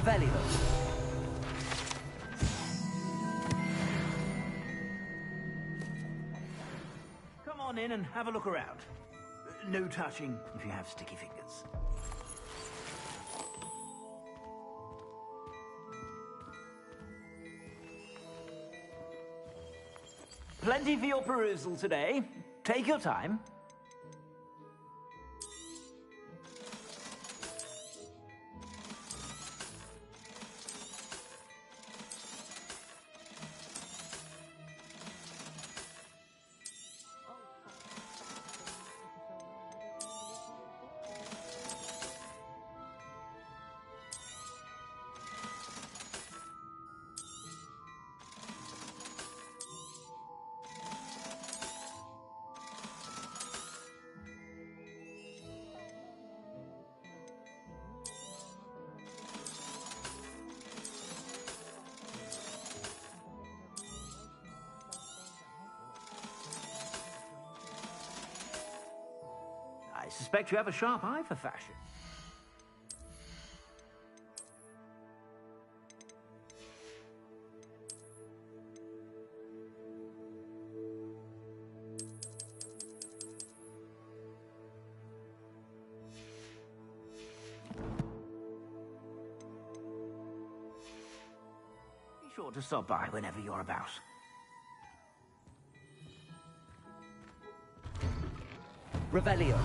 Revelio. Come on in and have a look around. No touching if you have sticky fingers. Plenty for your perusal today. Take your time. I suspect you have a sharp eye for fashion. Be sure to stop by whenever you're about. Revelio.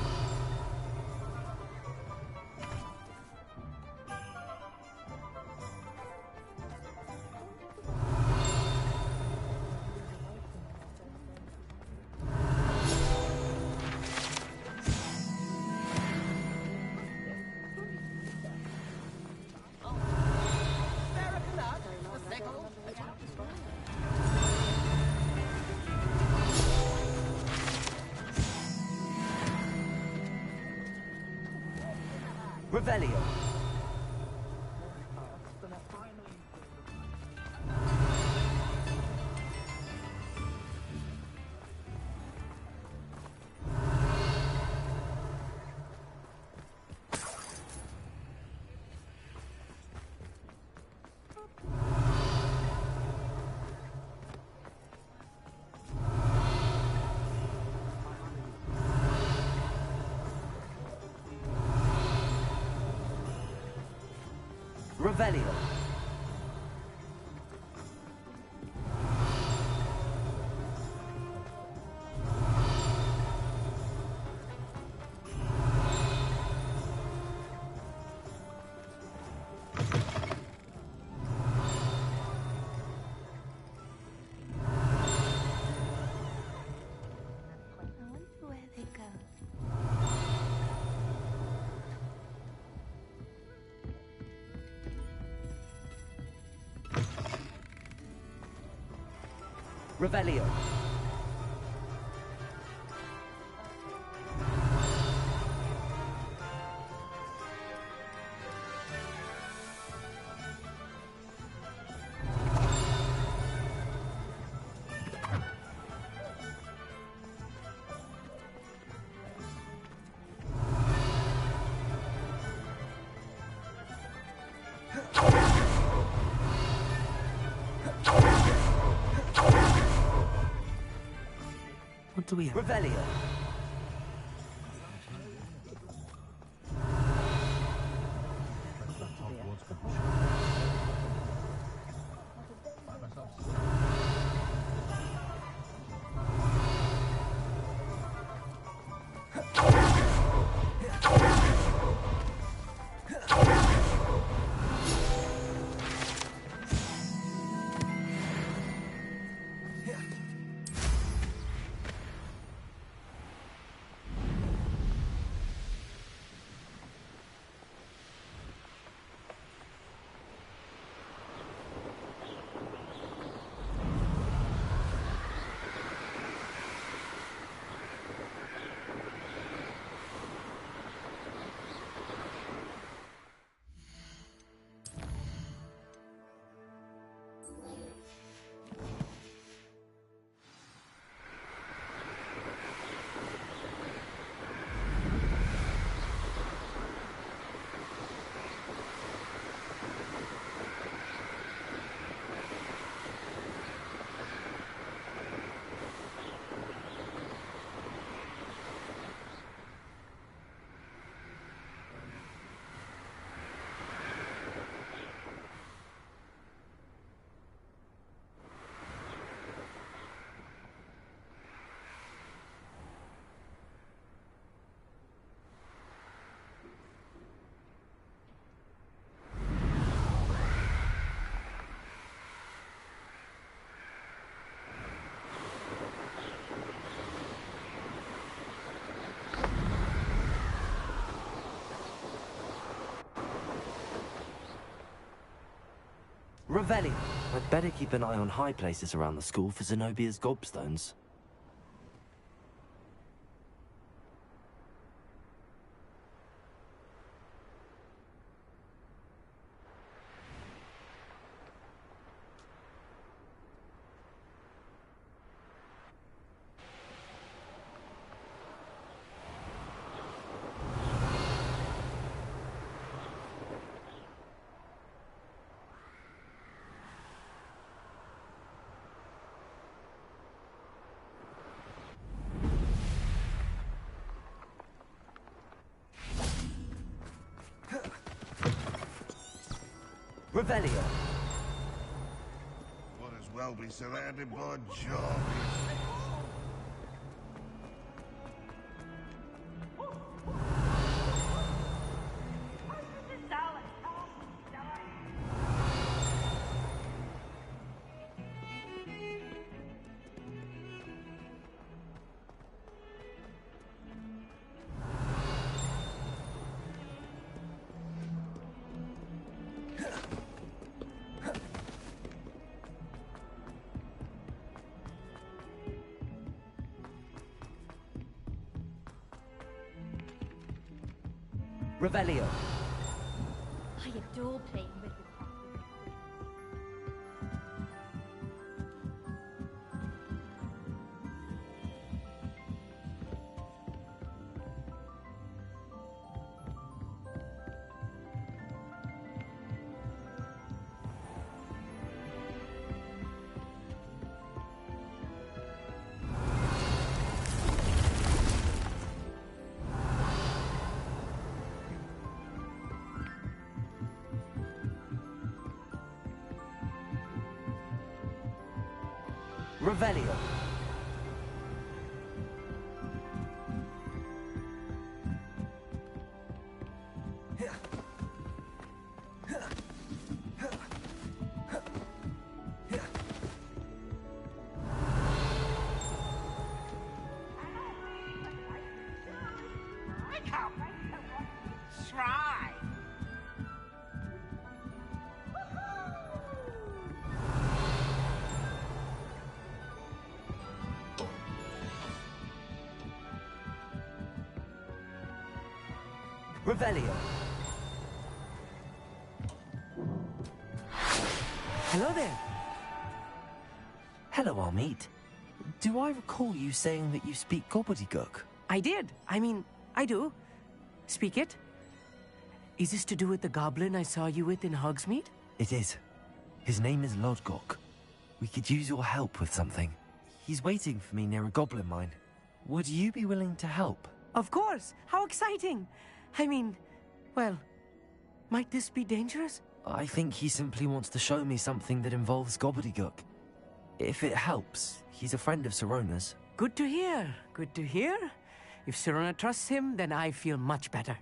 Revelio. Revelio. Revelio. What do we have? Revelio. Revelio. I'd better keep an eye on high places around the school for Zenobia's gobstones. Revelio. Might as well be surrounded by zombies. Revelio. I adore playing with you. Revelio. I can't make them try. Revelio. Hello there. Hello, Armit. Do I recall you saying that you speak gobbledygook? I did. I do. Speak it. Is this to do with the goblin I saw you with in Hogsmeade? It is. His name is Lodgok. We could use your help with something. He's waiting for me near a goblin mine. Would you be willing to help? Of course. How exciting. Well, might this be dangerous? I think he simply wants to show me something that involves gobbledygook. If it helps, he's a friend of Sirona's. Good to hear. Good to hear. If Sirona trusts him, then I feel much better.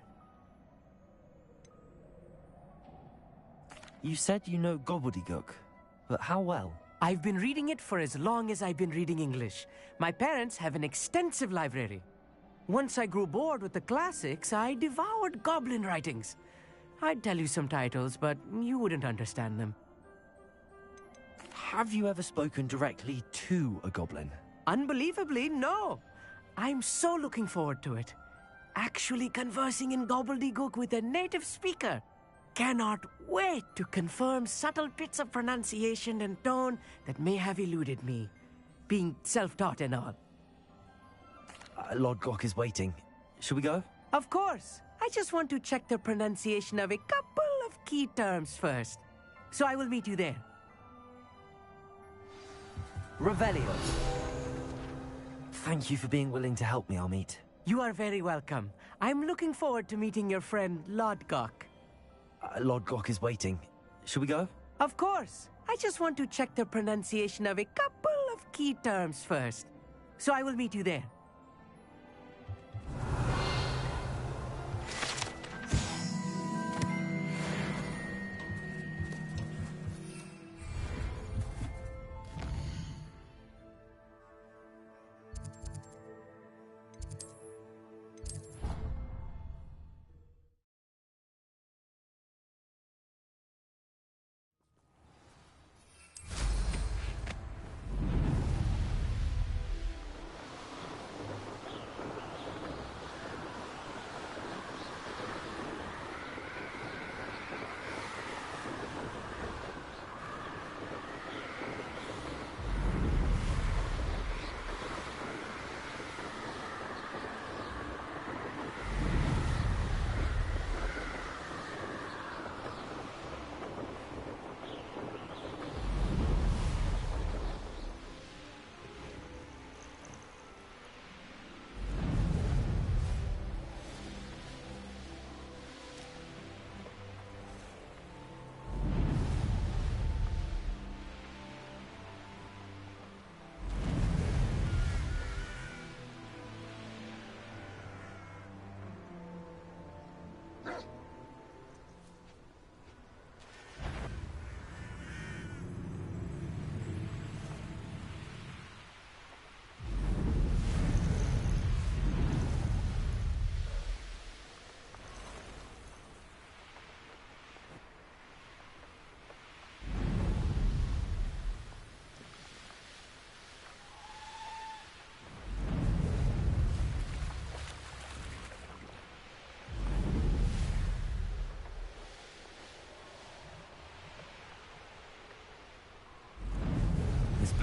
You said you know gobbledygook, but how well? I've been reading it for as long as I've been reading English. My parents have an extensive library. Once I grew bored with the classics, I devoured goblin writings. I'd tell you some titles, but you wouldn't understand them. Have you ever spoken directly to a goblin? Unbelievably, no. I'm so looking forward to it. Actually conversing in gobbledygook with a native speaker. Cannot wait to confirm subtle bits of pronunciation and tone that may have eluded me, being self-taught and all. Lodgok is waiting. Shall we go? Of course. I just want to check the pronunciation of a couple of key terms first. So I will meet you there. Revelio. Thank you for being willing to help me, Armit. You are very welcome. I'm looking forward to meeting your friend Lodgok. Lodgok is waiting. Shall we go? Of course. I just want to check the pronunciation of a couple of key terms first. So I will meet you there.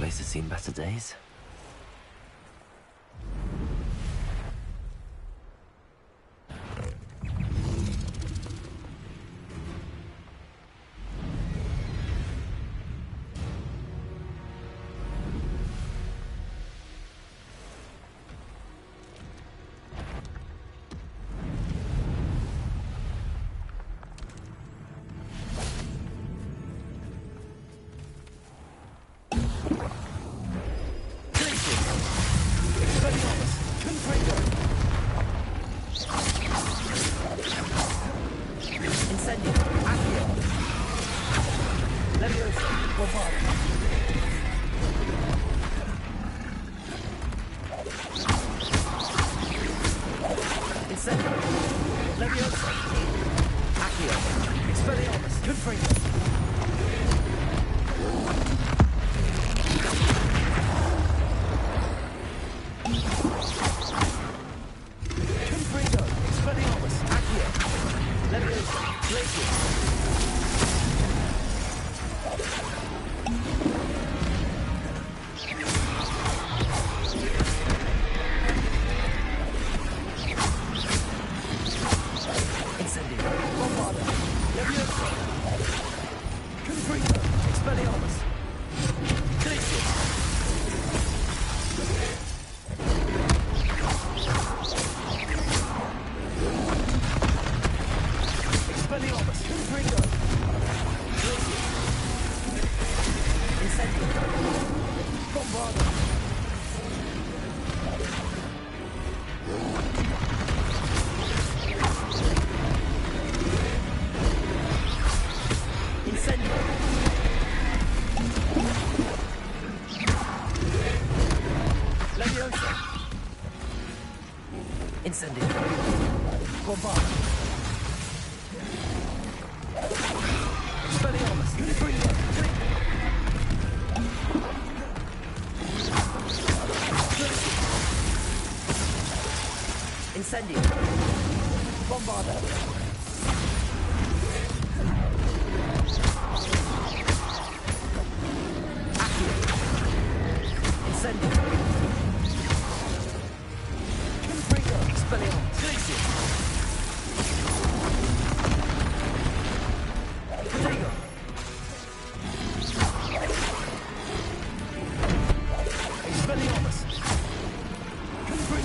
place has seen better days. Incendio. Bombarda. Expelliarmus. Confringo. Incendio. Bombarda. Accio. Incendio. Expelliarmus. Protego. Expelliarmus. Confringo.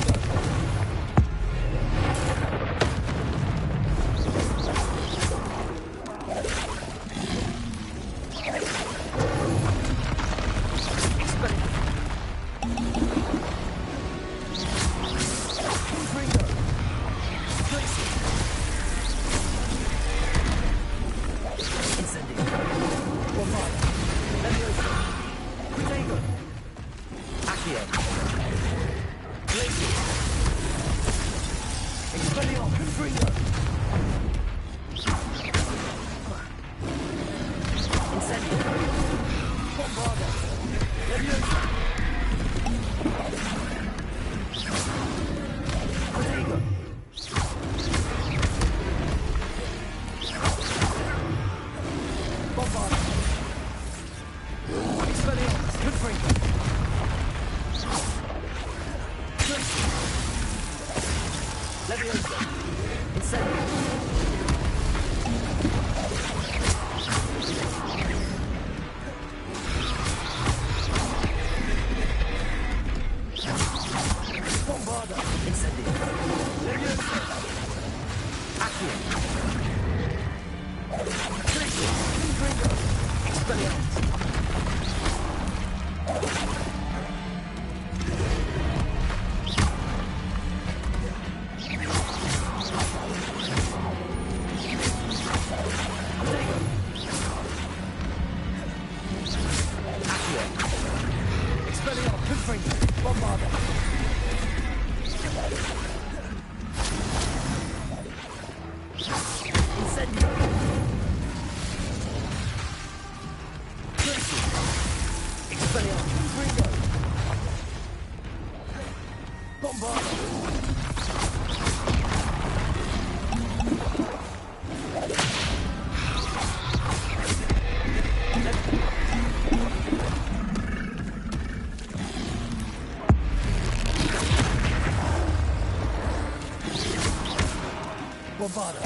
Bombarda.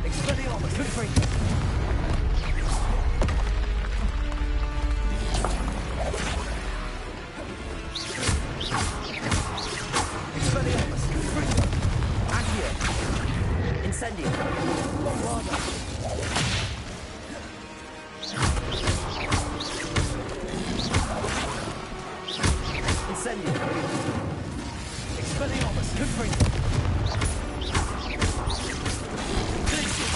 Expelliarmus. Confringo. Expelliarmus. Confringo. Accio. Incendio. Bombarda. Incendio. Expelliarmus. Confringo. Glacius.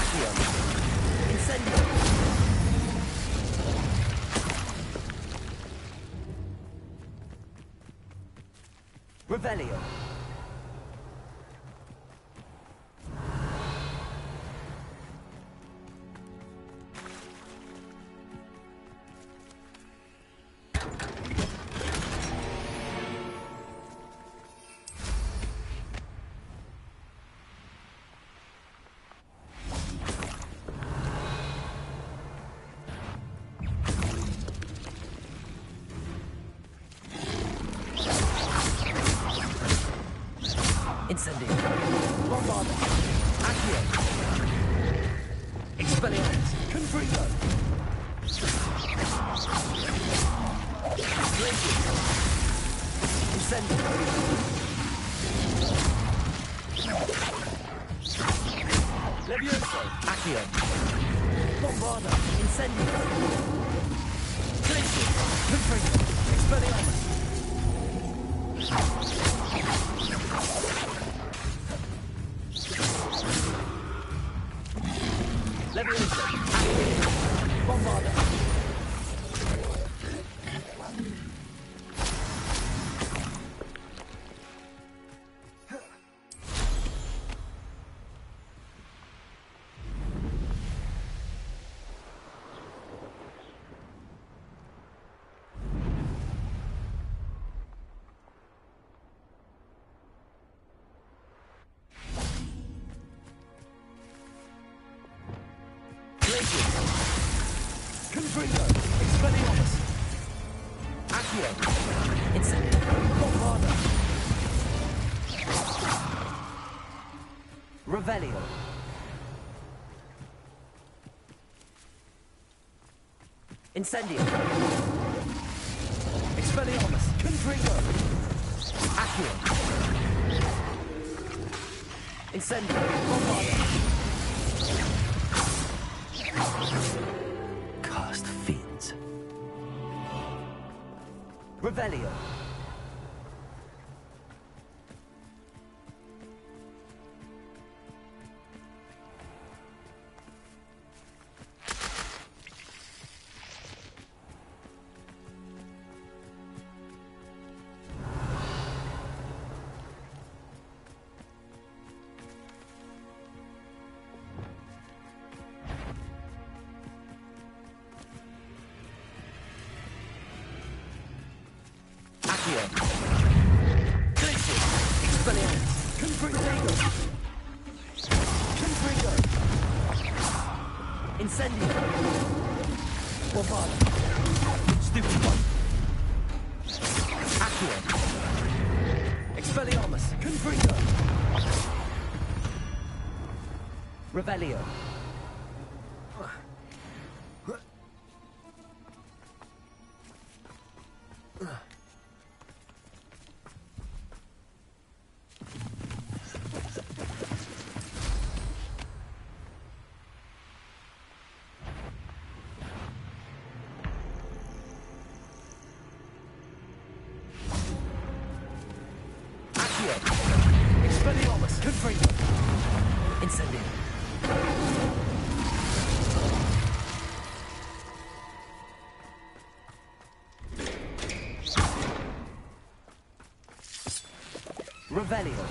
Accio. Incendio. Revelio. Incendio. Bombarda. Accio. Expelliarmus. Confringo. Glacius. Incendio. Levioso. Accio. Bombarda. Incendio. Glacius. Confringo. Expelliarmus. Levioso. Accio. Bombarda. Confringo. Expelliarmus. Accio. Incendio. Bombarda. Revelio. Incendio. Expelliarmus. Confringo. Accio. Incendio. Bombarda. Cast fiends. Revelio. Accio. Glacius. Expelliarmus. Confringo. Confringo. Incendio. Bombarda. Stupid one. Accio. Expelliarmus. Confringo. Revelio. Expelliarmus. Confringo. Incendio. Revelio.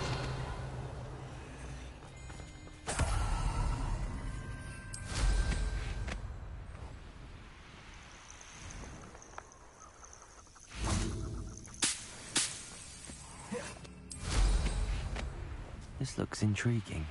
This looks intriguing.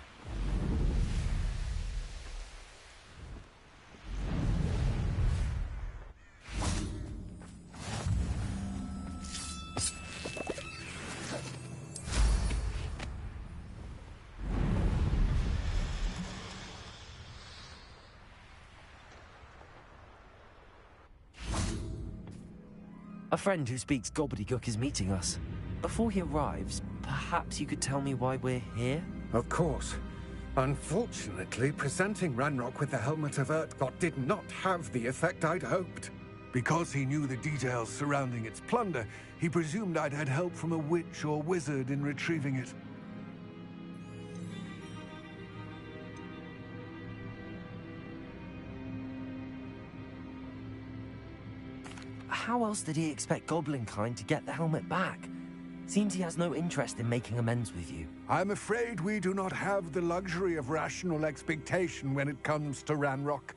A friend who speaks gobbledygook is meeting us. Before he arrives, perhaps you could tell me why we're here? Of course. Unfortunately, presenting Ranrock with the Helmet of Urtkot did not have the effect I'd hoped. Because he knew the details surrounding its plunder, he presumed I'd had help from a witch or wizard in retrieving it. How else did he expect Goblinkind to get the helmet back? Seems he has no interest in making amends with you. I'm afraid we do not have the luxury of rational expectation when it comes to Ranrock.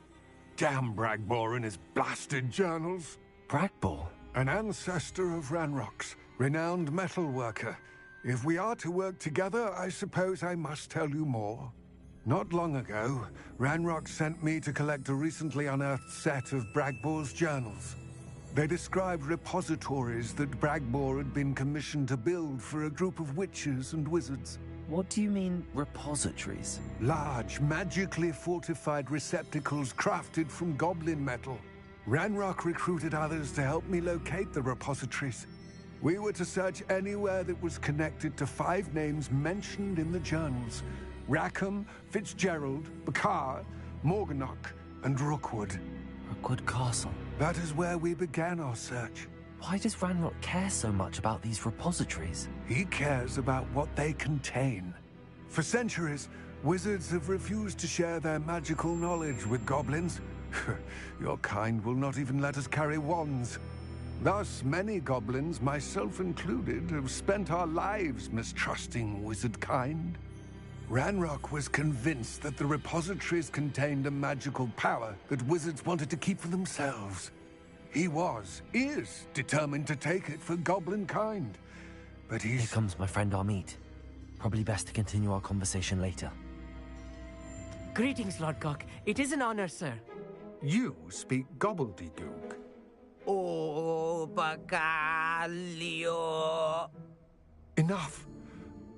Damn Bragbor and his blasted journals. Bragbor? An ancestor of Ranrock's, renowned metal worker. If we are to work together, I suppose I must tell you more. Not long ago, Ranrock sent me to collect a recently unearthed set of Bragbor's journals. They described repositories that Bragbor had been commissioned to build for a group of witches and wizards. What do you mean, repositories? Large, magically fortified receptacles crafted from goblin metal. Ranrock recruited others to help me locate the repositories. We were to search anywhere that was connected to 5 names mentioned in the journals: Rackham, Fitzgerald, Bakar, Morganach, and Rookwood. Rookwood Castle. That is where we began our search. Why does Ranrock care so much about these repositories? He cares about what they contain. For centuries, wizards have refused to share their magical knowledge with goblins. Your kind will not even let us carry wands. Thus, many goblins, myself included, have spent our lives mistrusting wizard kind. Ranrock was convinced that the repositories contained a magical power that wizards wanted to keep for themselves. He is determined to take it for goblin kind. But Here comes my friend Amit. Probably best to continue our conversation later. Greetings, Lodgok. It is an honor, sir. You speak gobbledygook. Oh, Bagalio. Enough.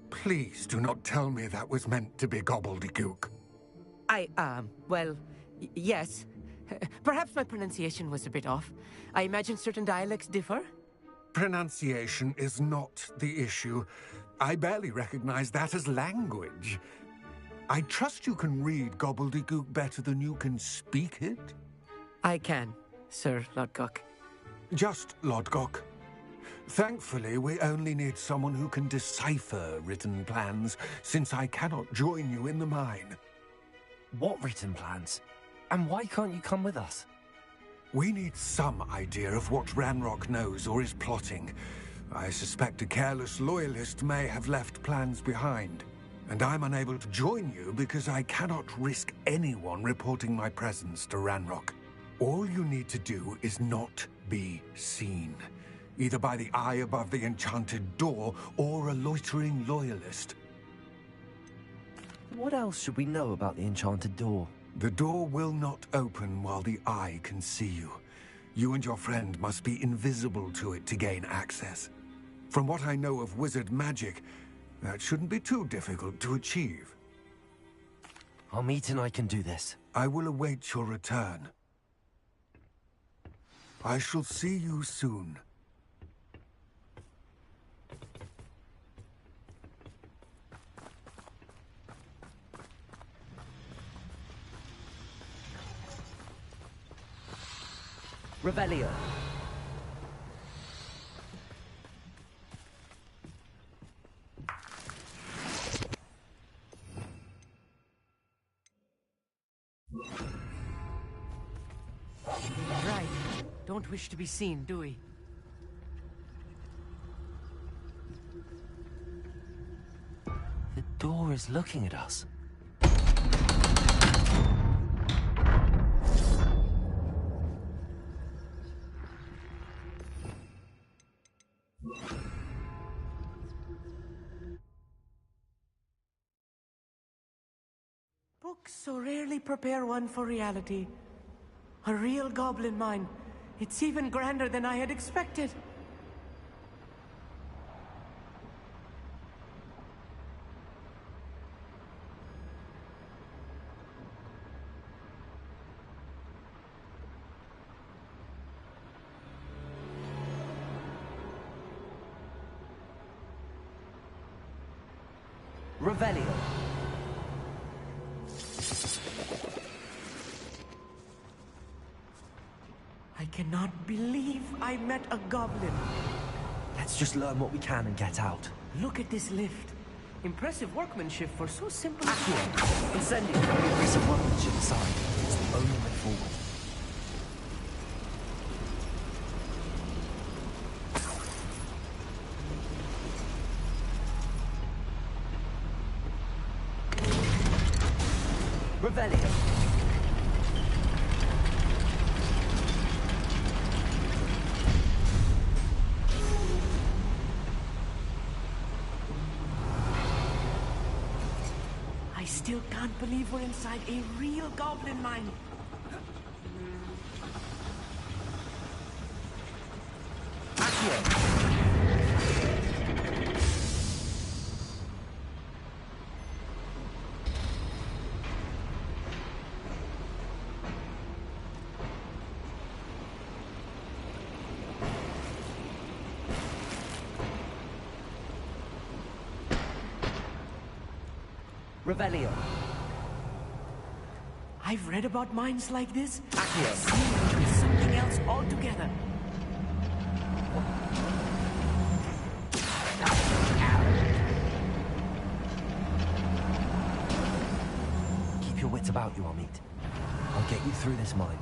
Please do not tell me that was meant to be gobbledygook. Well, yes. Perhaps my pronunciation was a bit off. I imagine certain dialects differ? Pronunciation is not the issue. I barely recognize that as language. I trust you can read gobbledygook better than you can speak it? I can, Sir Lodgok. Just Lodgok. Thankfully, we only need someone who can decipher written plans, since I cannot join you in the mine. What written plans? And why can't you come with us? We need some idea of what Ranrock knows or is plotting. I suspect a careless loyalist may have left plans behind. And I'm unable to join you because I cannot risk anyone reporting my presence to Ranrock. All you need to do is not be seen. Either by the eye above the enchanted door, or a loitering loyalist. What else should we know about the enchanted door? The door will not open while the eye can see you. You and your friend must be invisible to it to gain access. From what I know of wizard magic, that shouldn't be too difficult to achieve. Amit and I can do this. I will await your return. I shall see you soon. Revelio. Right. Don't wish to be seen, do we? The door is looking at us. Books so rarely prepare one for reality. A real goblin mine. It's even grander than I had expected. Revelio. I cannot believe I met a goblin. Let's just learn what we can and get out. Look at this lift. Impressive workmanship for so simple a tool. Incendio. Impressive workmanship aside, it's the only way forward. Revelio. I still can't believe we're inside a real goblin mine. Accio. Revelio. I've read about mines like this. Accio. Seems it's something else altogether. Keep your wits about you, Amit. I'll get you through this mine.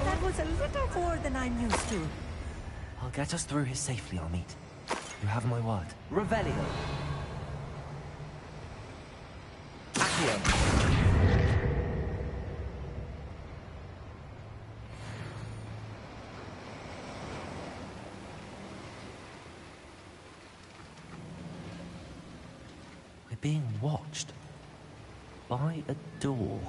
That was a little more than I'm used to. I'll get us through here safely, Amit. You have my word. Revelio. Accio. We're being watched by a door.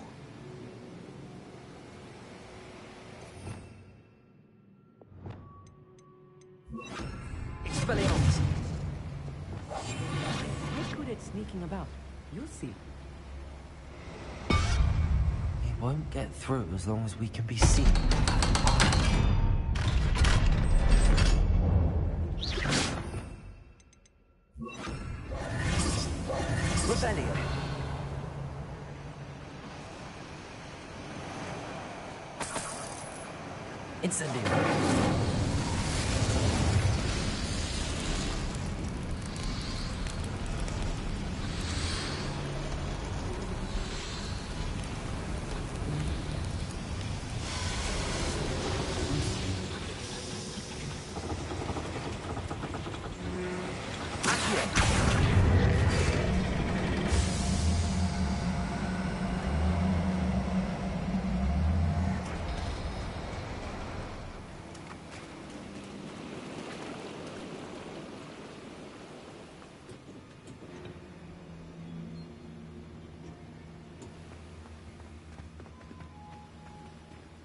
Expelliarmus. I'm good at sneaking about. You'll see. We won't get through as long as we can be seen. Revelio. Incendio.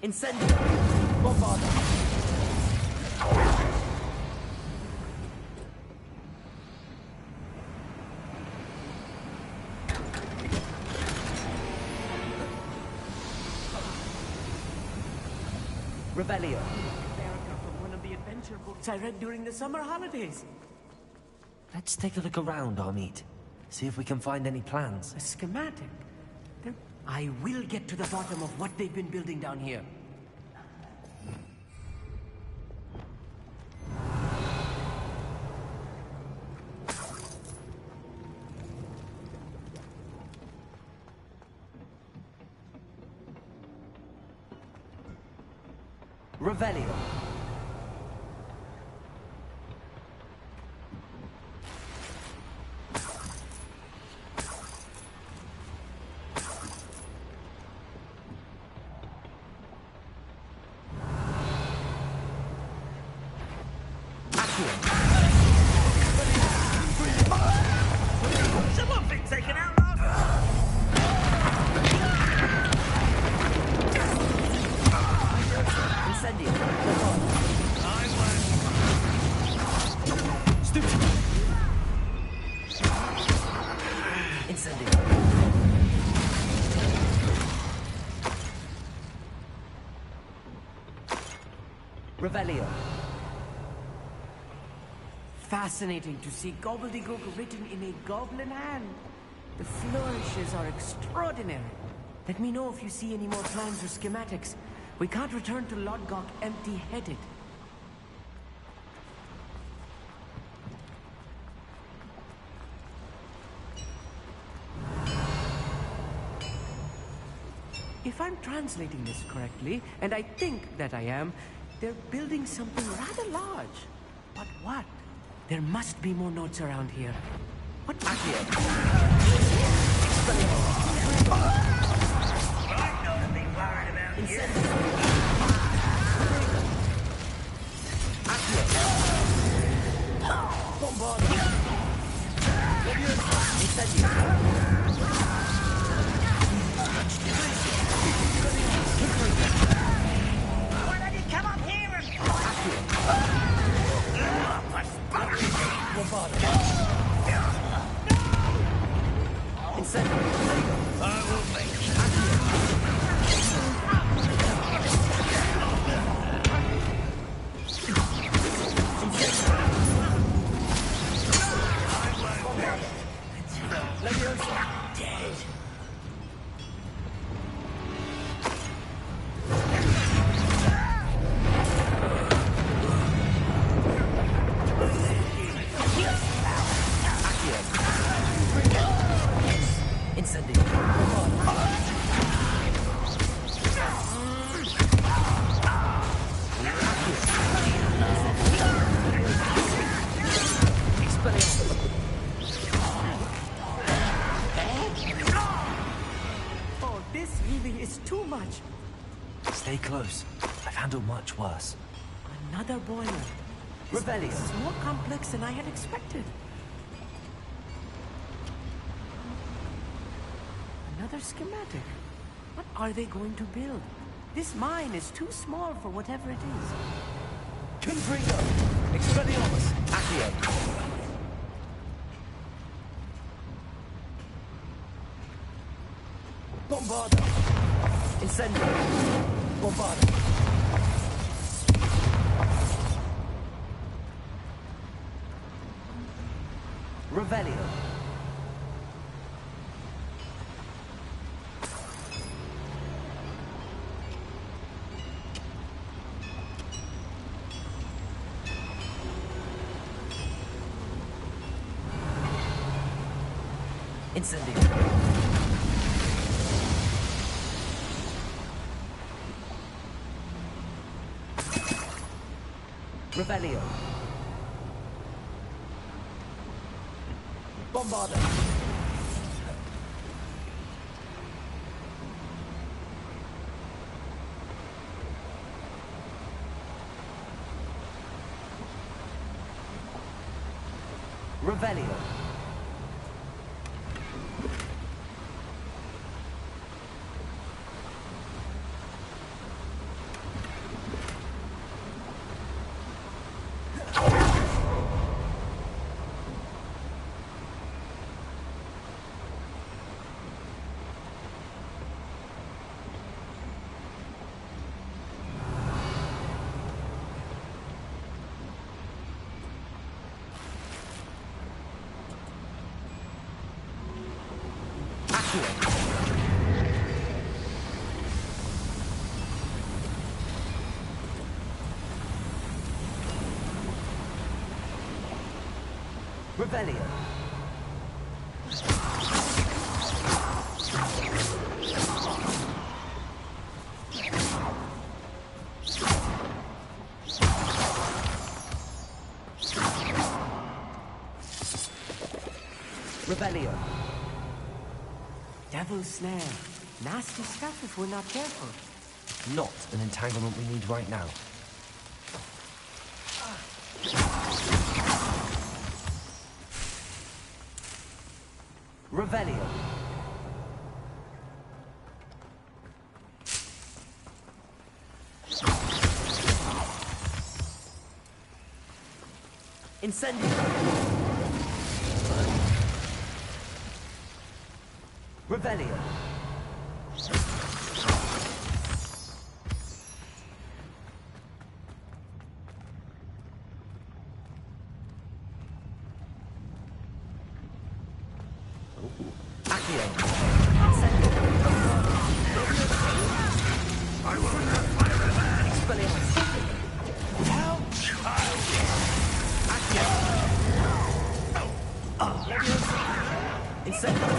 Incendio. Bombarda. Revelio. From one of the adventure books I read during the summer holidays. Let's take a look around, Amit. See if we can find any plans. A schematic. I will get to the bottom of what they've been building down here. Revelio. Someone been taken out last. Incendio. Incendio. Revelio. Fascinating to see gobbledygook written in a goblin hand. The flourishes are extraordinary. Let me know if you see any more plans or schematics. We can't return to Lodgok empty-headed. If I'm translating this correctly, and I think that I am, they're building something rather large. But what? There must be more notes around here. What? Might not be worried about you. Why don't you come up here and... I will make Oh, this really is too much. Stay close. I've handled much worse. Another boiler. This is more complex than I had expected. Another schematic. What are they going to build? This mine is too small for whatever it is. Confringo! Expelliarmus! Accio! Bombarda! Incendio! Bombarda! Revelio! Incendio! Revelio! Bombarda! Revelio! Revelio! Revelio! Devil's snare. Nasty stuff if we're not careful. Not an entanglement we need right now. Revelio. Incendio. Revelio. Accio. Incendio. I will have my revenge! Expelliarmus. Help! Incendio.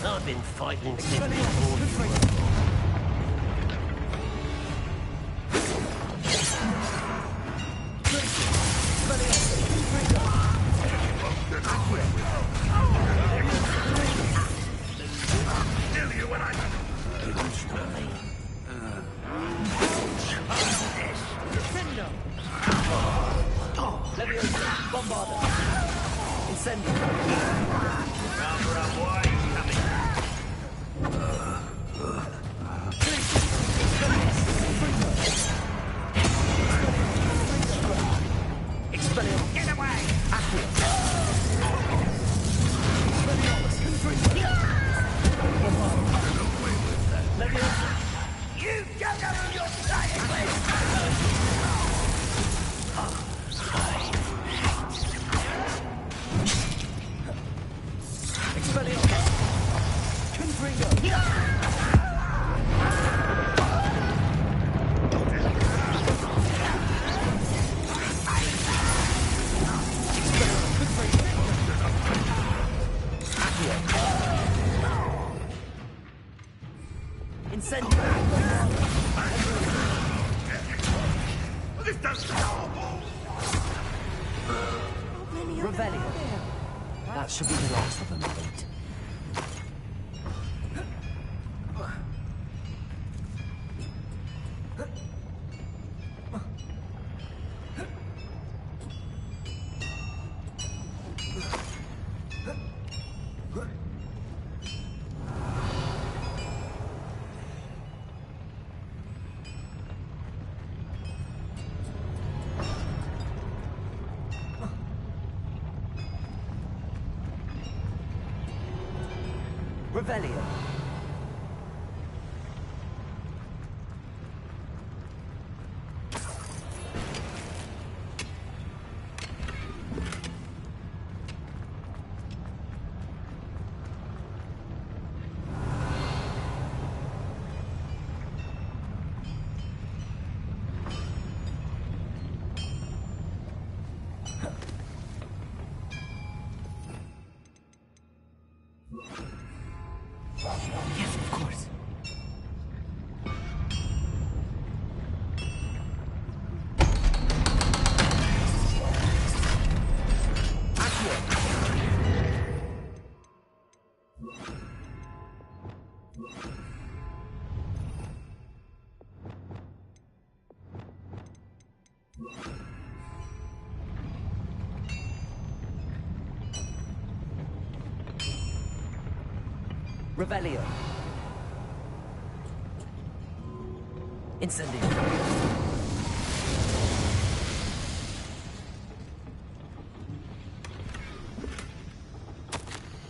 I've been fighting since before you were born. That should be the last of them, mate. Revelio. Yes, of course. Revelio. Incendio.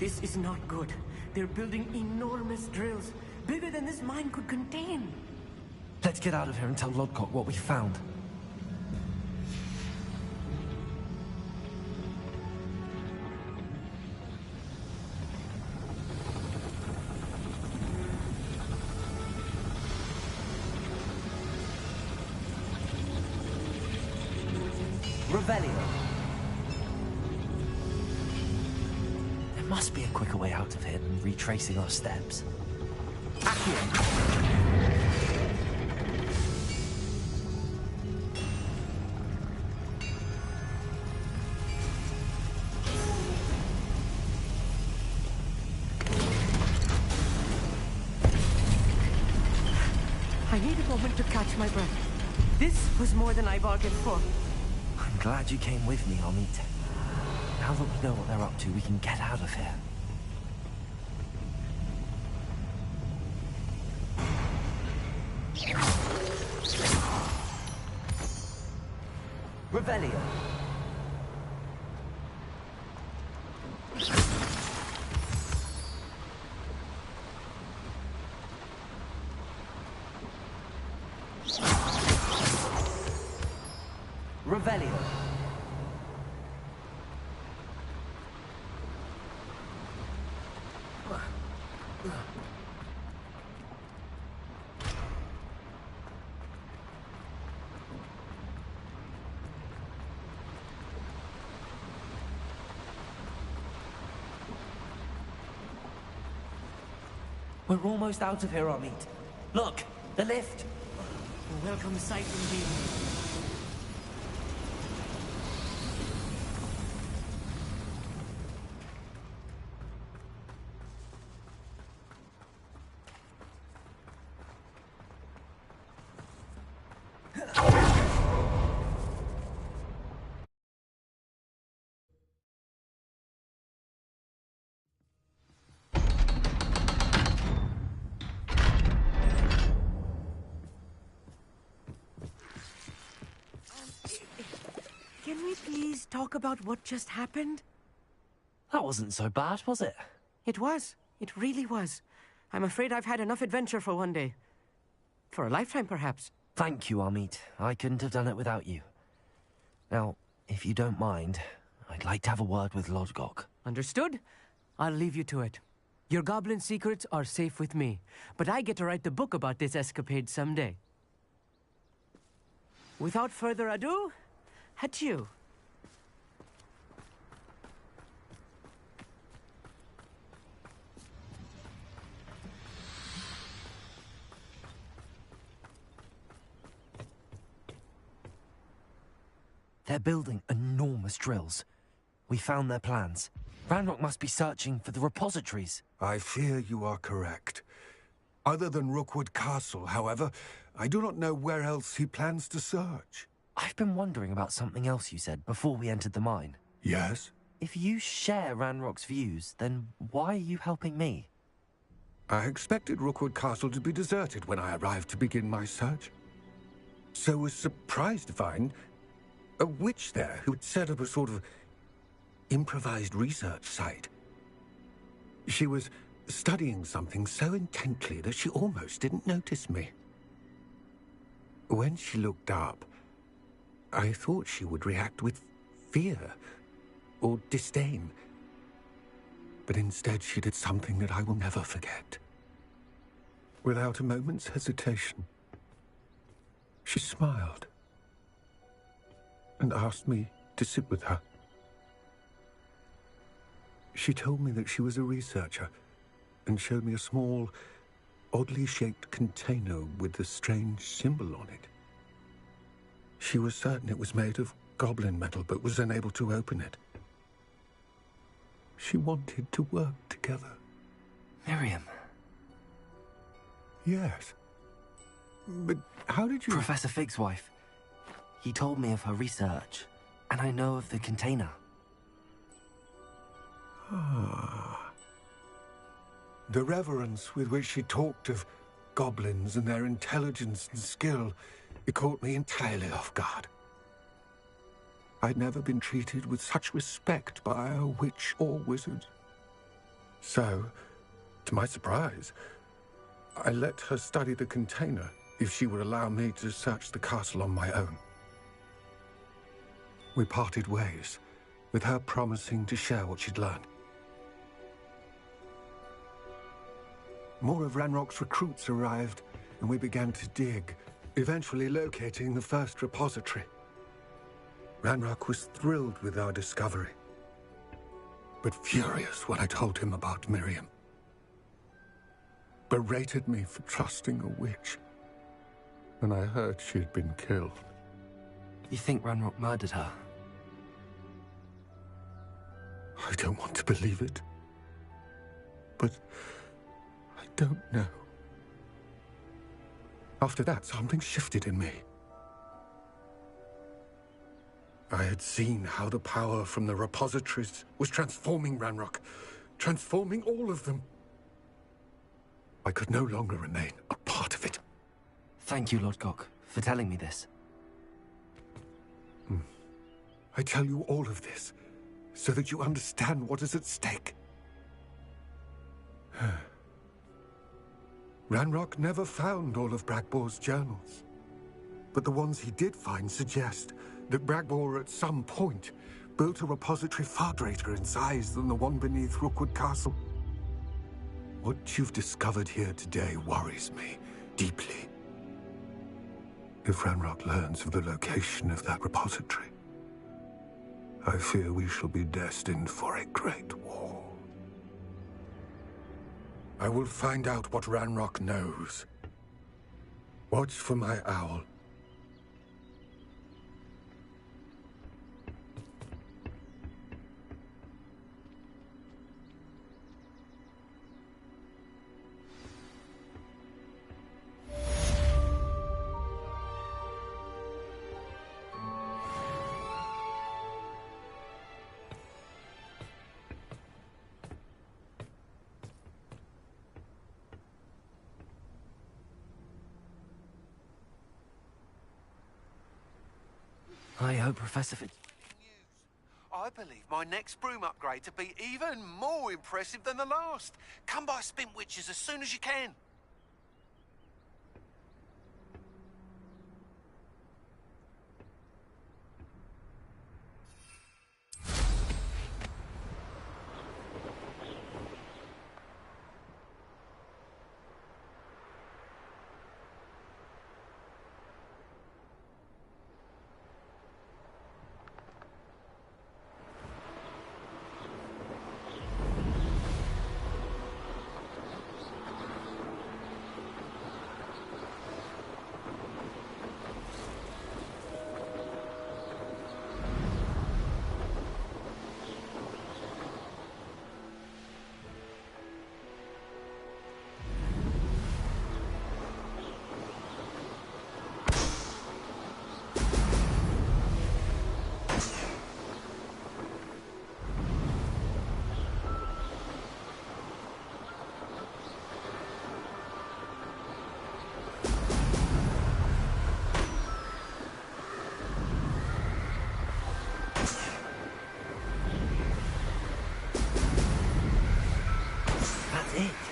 This is not good. They're building enormous drills, bigger than this mine could contain. Let's get out of here and tell Lodcock what we found. Revelio. There must be a quicker way out of here than retracing our steps. I need a moment to catch my breath. This was more than I bargained for. I'm glad you came with me, Amit. Now that we know what they're up to, we can get out of here. Revelio. Revelio. We're almost out of here, Amit. Look, the lift. A welcome sight indeed. Can we please talk about what just happened? That wasn't so bad, was it? It was. It really was. I'm afraid I've had enough adventure for one day. For a lifetime, perhaps. Thank you, Amit. I couldn't have done it without you. Now, if you don't mind, I'd like to have a word with Lodgok. Understood? I'll leave you to it. Your goblin secrets are safe with me, but I get to write the book about this escapade someday. Without further ado, adieu. They're building enormous drills. We found their plans. Ranrock must be searching for the repositories. I fear you are correct. Other than Rookwood Castle, however, I do not know where else he plans to search. I've been wondering about something else you said before we entered the mine. Yes? If you share Ranrock's views, then why are you helping me? I expected Rookwood Castle to be deserted when I arrived to begin my search. So was surprised to find a witch there who had set up a sort of improvised research site. She was studying something so intently that she almost didn't notice me. When she looked up, I thought she would react with fear or disdain. But instead she did something that I will never forget. Without a moment's hesitation, she smiled and asked me to sit with her. She told me that she was a researcher and showed me a small, oddly shaped container with a strange symbol on it. She was certain it was made of goblin metal, but was unable to open it. She wanted to work together. Miriam. Yes. But how did you... Professor Fig's wife. He told me of her research, and I know of the container. Ah. The reverence with which she talked of goblins and their intelligence and skill, it caught me entirely off guard. I'd never been treated with such respect by a witch or wizard. So, to my surprise, I let her study the container if she would allow me to search the castle on my own. We parted ways, with her promising to share what she'd learned. More of Ranrock's recruits arrived, and we began to dig, eventually locating the first repository. Ranrock was thrilled with our discovery. but furious when I told him about Miriam. Berated me for trusting a witch when I heard she'd been killed. You think Ranrock murdered her? I don't want to believe it, but I don't know. After that, something shifted in me. I had seen how the power from the repositories was transforming Ranrock, transforming all of them. I could no longer remain a part of it. Thank you, Lord Gok, for telling me this. I tell you all of this so that you understand what is at stake. Ranrock never found all of Bragbor's journals, but the ones he did find suggest that Bragbor at some point built a repository far greater in size than the one beneath Rookwood Castle. What you've discovered here today worries me deeply. If Ranrock learns of the location of that repository, I fear we shall be destined for a great war. I will find out what Ranrock knows. Watch for my owl. I hope Professor I believe my next broom upgrade to be even more impressive than the last. Come by Spintwitches as soon as you can. That's it.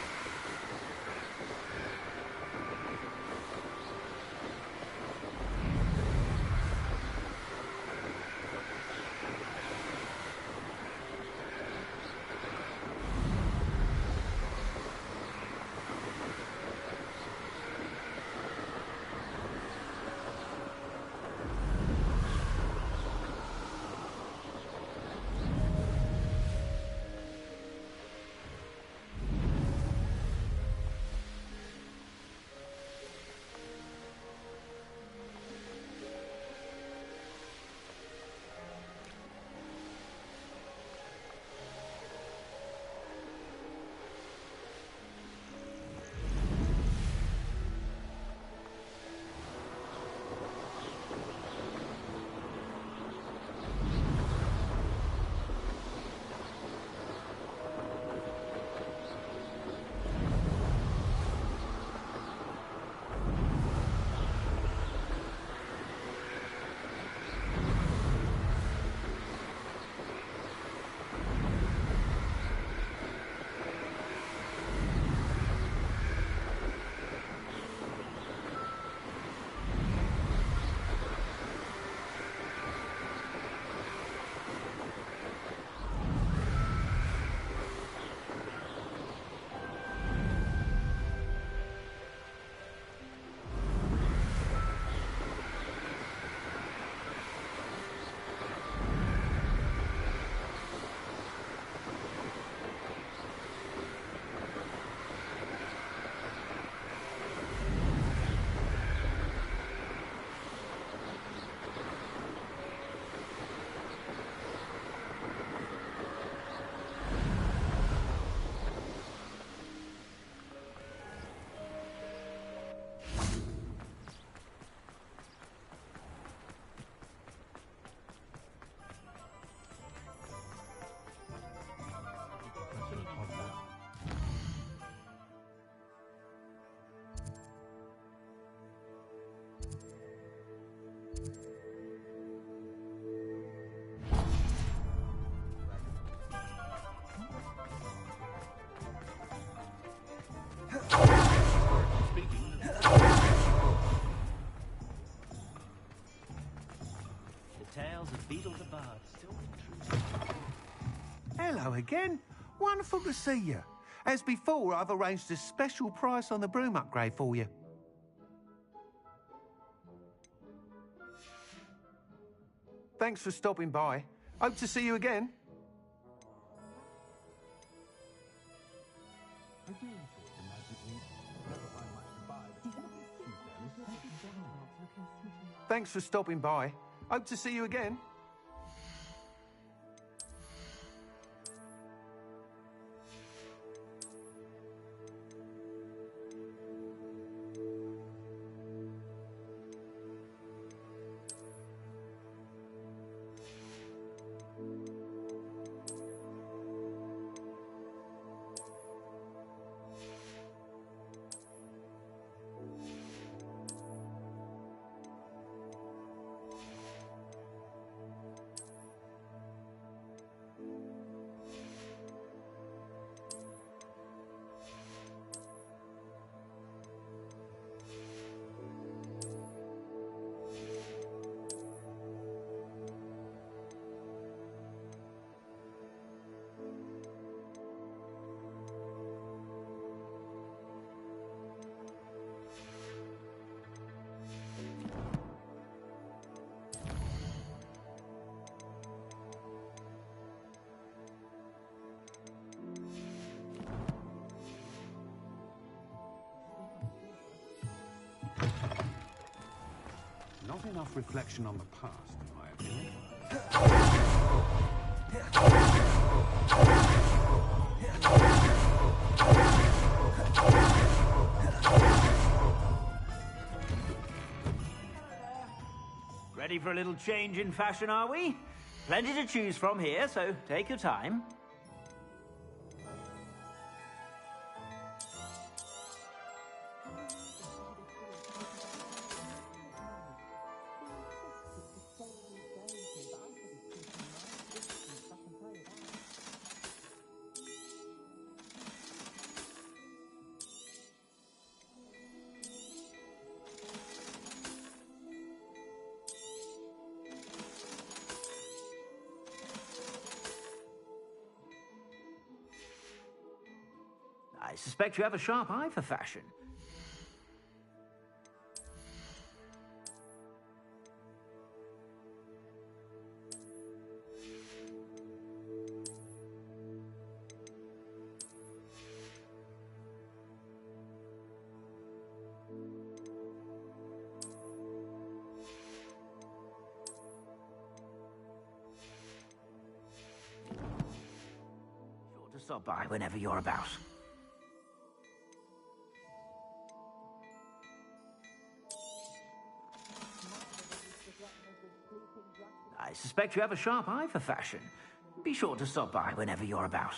The tales of Beetle the Bard still true. Hello again. Wonderful to see you. As before, I've arranged a special price on the broom upgrade for you. Thanks for stopping by. Hope to see you again. Thanks for stopping by. Hope to see you again. Not enough reflection on the past, in my opinion. Ready for a little change in fashion, are we? Plenty to choose from here, so take your time. I suspect you have a sharp eye for fashion. Sure to stop by whenever you're about. I suspect you have a sharp eye for fashion. Be sure to stop by whenever you're about.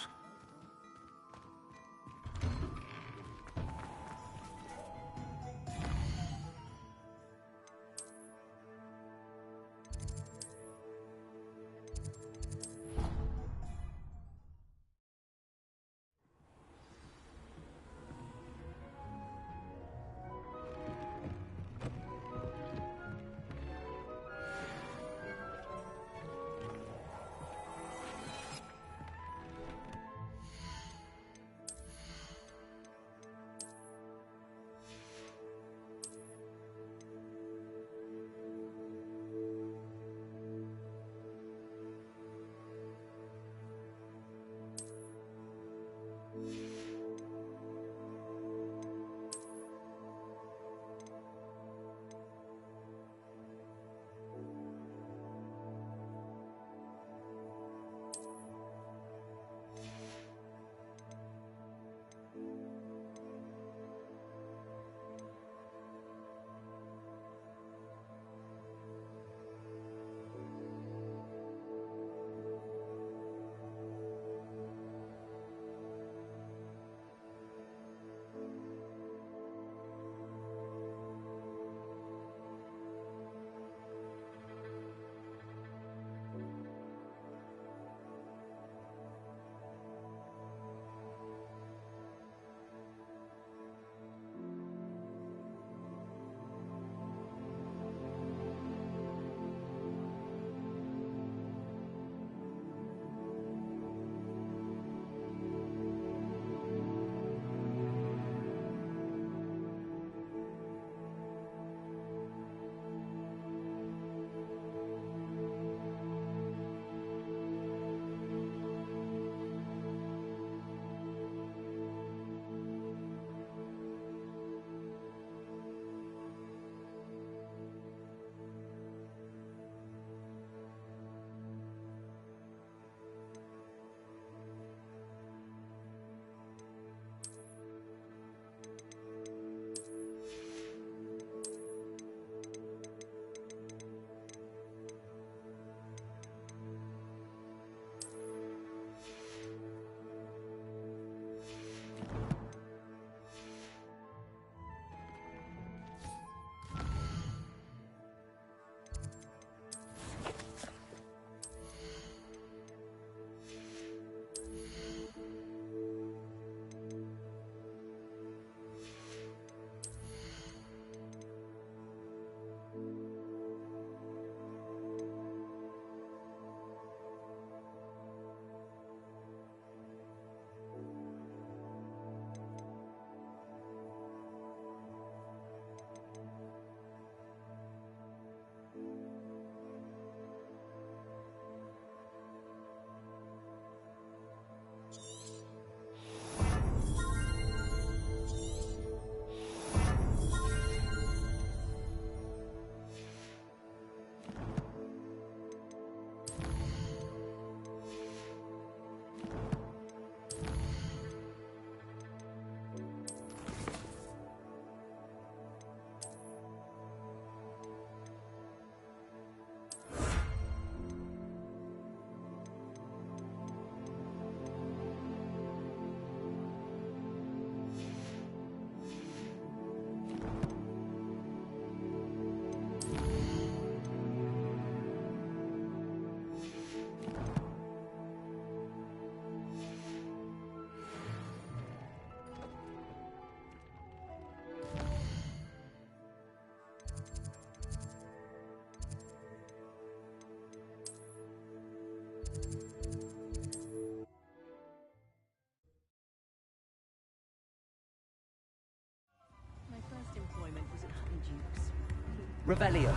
Revelio.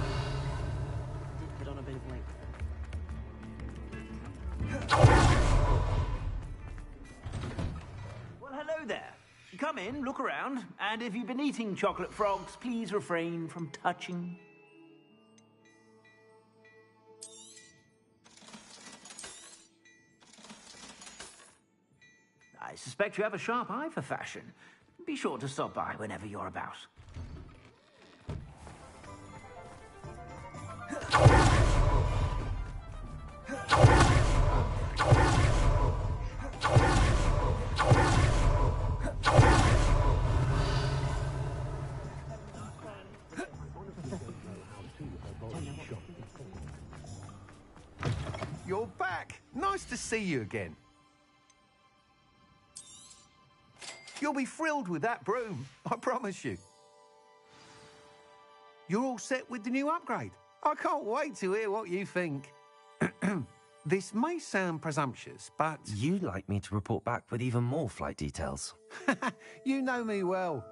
Did put on a bit of weight. Well, hello there. Come in, look around, and if you've been eating chocolate frogs, please refrain from touching. I suspect you have a sharp eye for fashion. Be sure to stop by whenever you're about. You're back. Nice to see you again. You'll be thrilled with that broom, I promise you. You're all set with the new upgrade. I can't wait to hear what you think. This may sound presumptuous, but... You'd like me to report back with even more flight details. You know me well.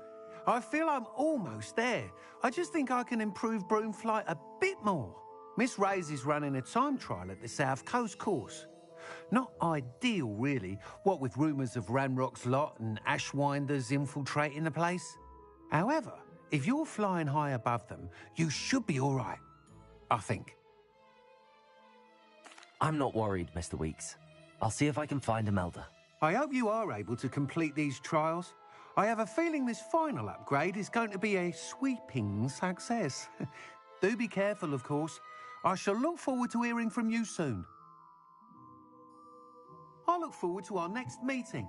I feel I'm almost there. I just think I can improve broom flight a bit more. Miss Ray's is running a time trial at the South Coast course. Not ideal, really, what with rumours of Ranrock's lot and Ashwinders infiltrating the place. However, if you're flying high above them, you should be all right, I think. I'm not worried, Mr. Weeks. I'll see if I can find Imelda. I hope you are able to complete these trials. I have a feeling this final upgrade is going to be a sweeping success. Do be careful, of course. I shall look forward to hearing from you soon. I look forward to our next meeting.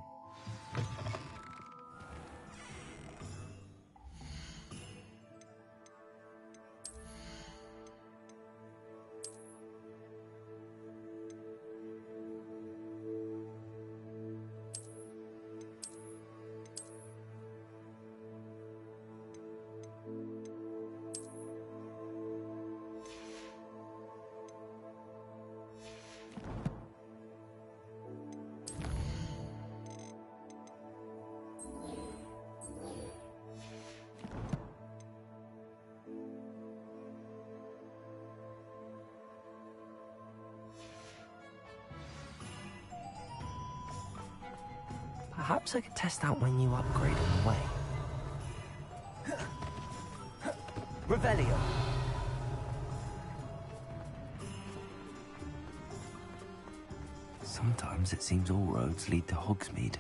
Perhaps I could test out my new upgrade on the way. Revelio. Sometimes it seems all roads lead to Hogsmeade.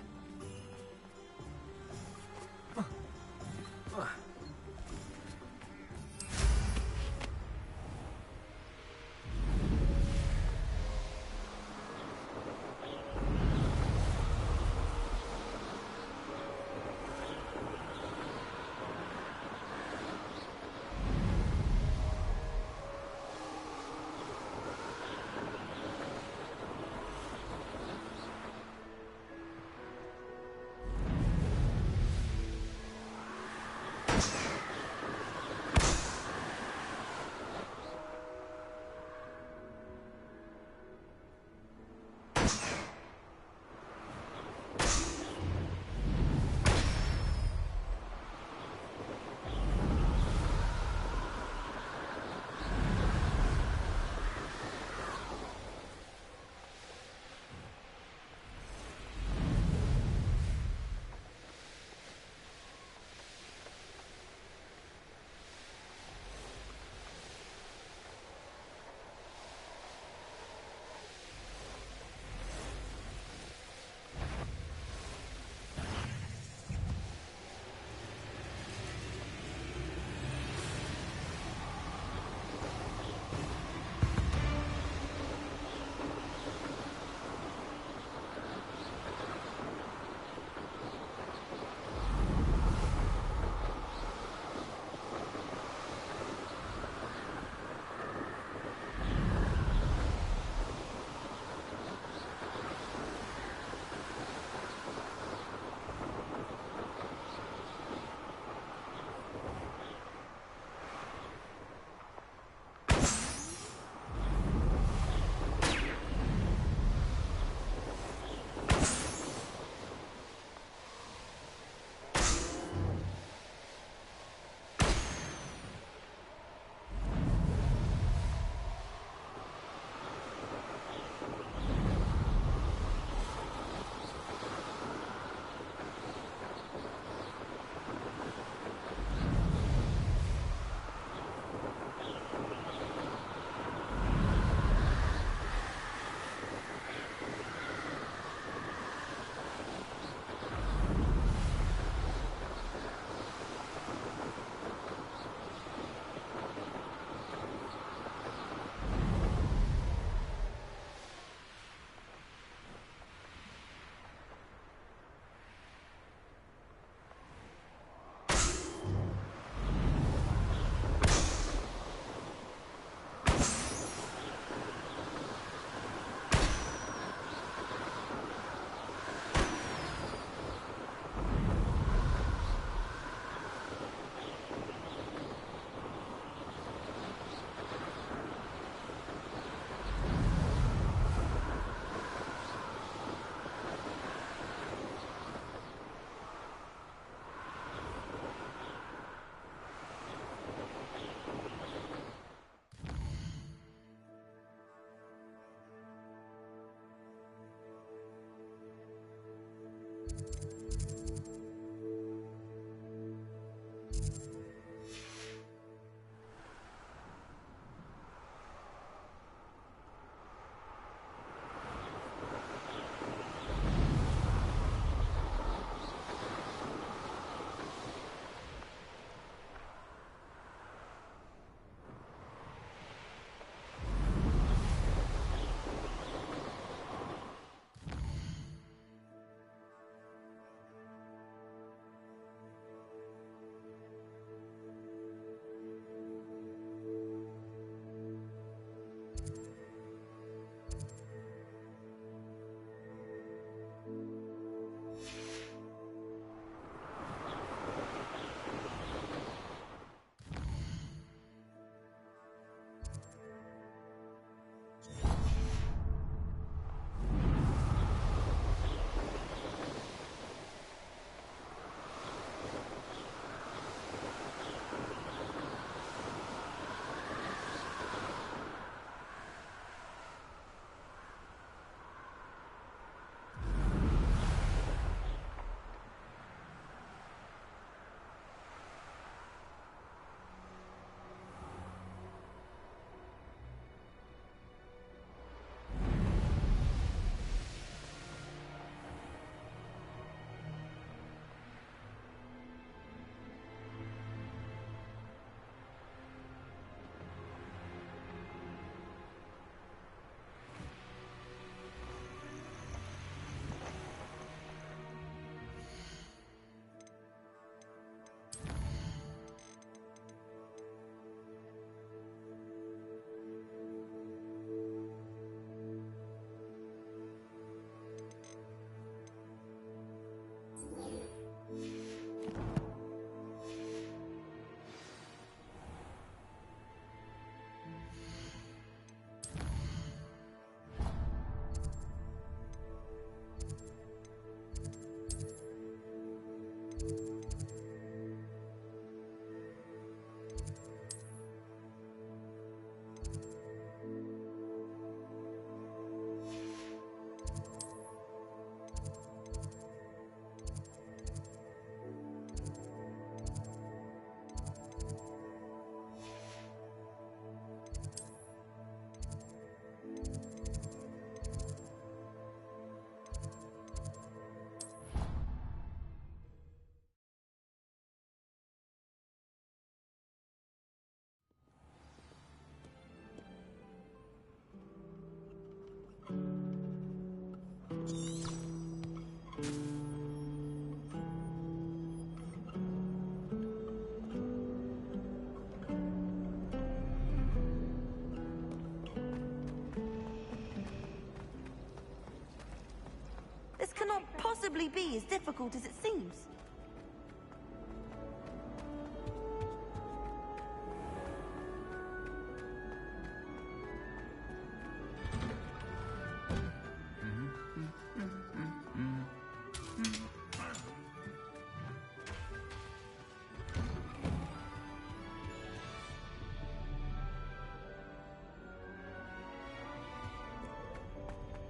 possibly be as difficult as it seems.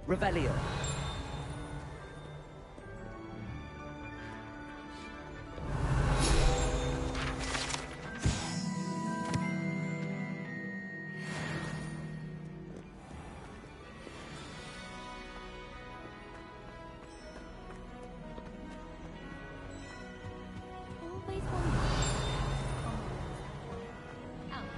Revelio. Always wondered. Oh,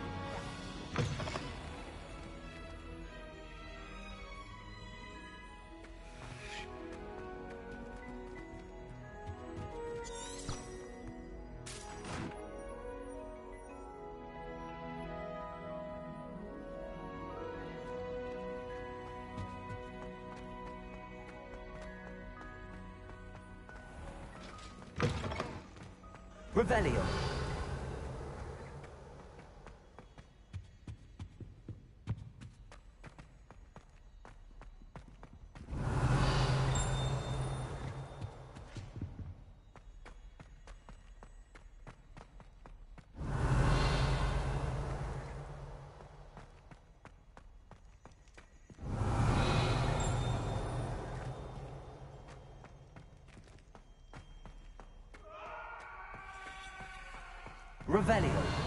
Revelio. Revelio.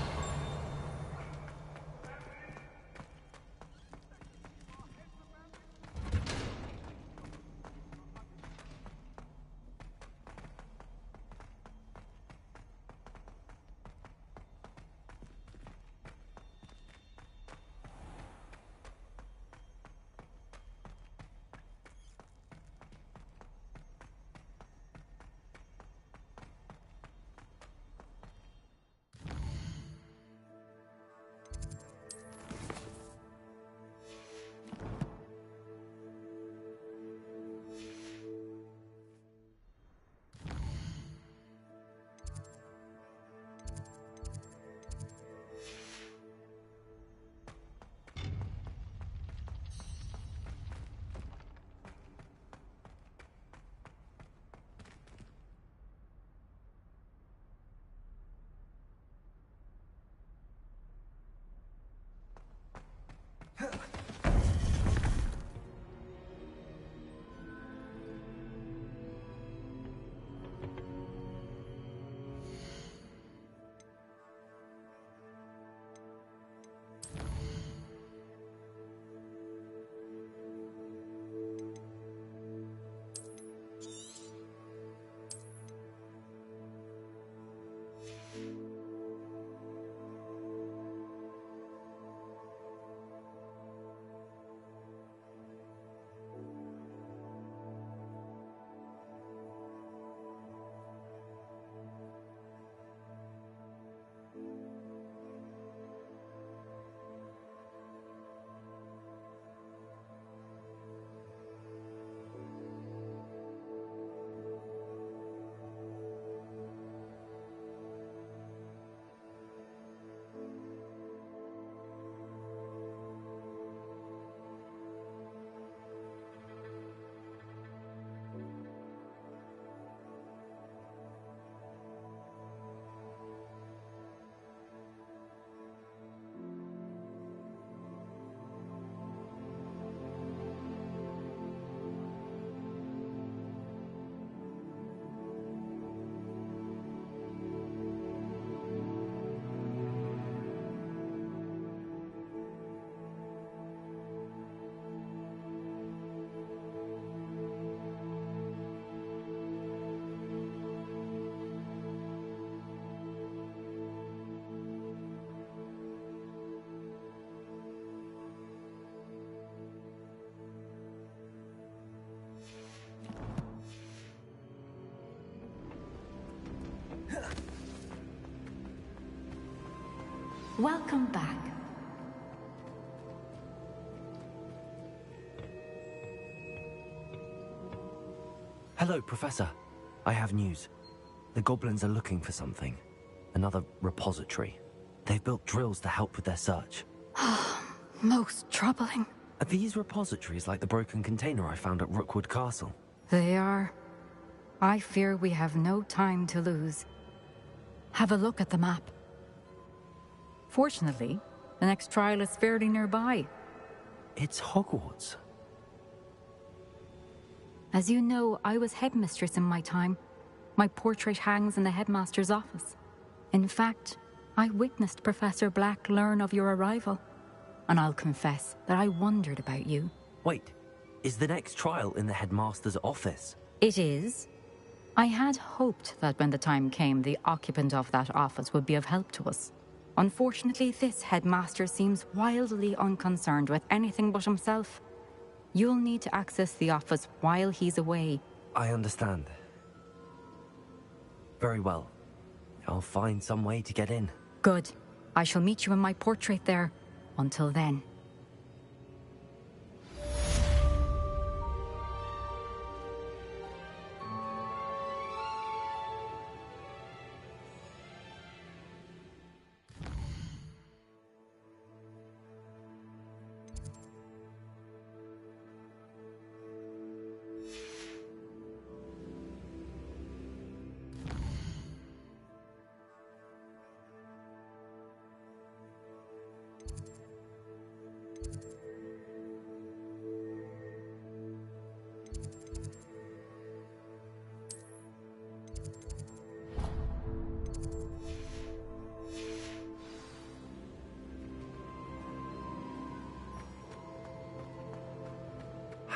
Welcome back. Hello, Professor. I have news. The goblins are looking for something. Another repository. They've built drills to help with their search. Most troubling. Are these repositories like the broken container I found at Rookwood Castle? They are. I fear we have no time to lose. Have a look at the map. Fortunately, the next trial is fairly nearby. It's Hogwarts. As you know, I was headmistress in my time. My portrait hangs in the headmaster's office. In fact, I witnessed Professor Black learn of your arrival. And I'll confess that I wondered about you. Wait, is the next trial in the headmaster's office? It is. I had hoped that when the time came, the occupant of that office would be of help to us. Unfortunately, this headmaster seems wildly unconcerned with anything but himself. You'll need to access the office while he's away. I understand. Very well. I'll find some way to get in. Good. I shall meet you in my portrait there. Until then.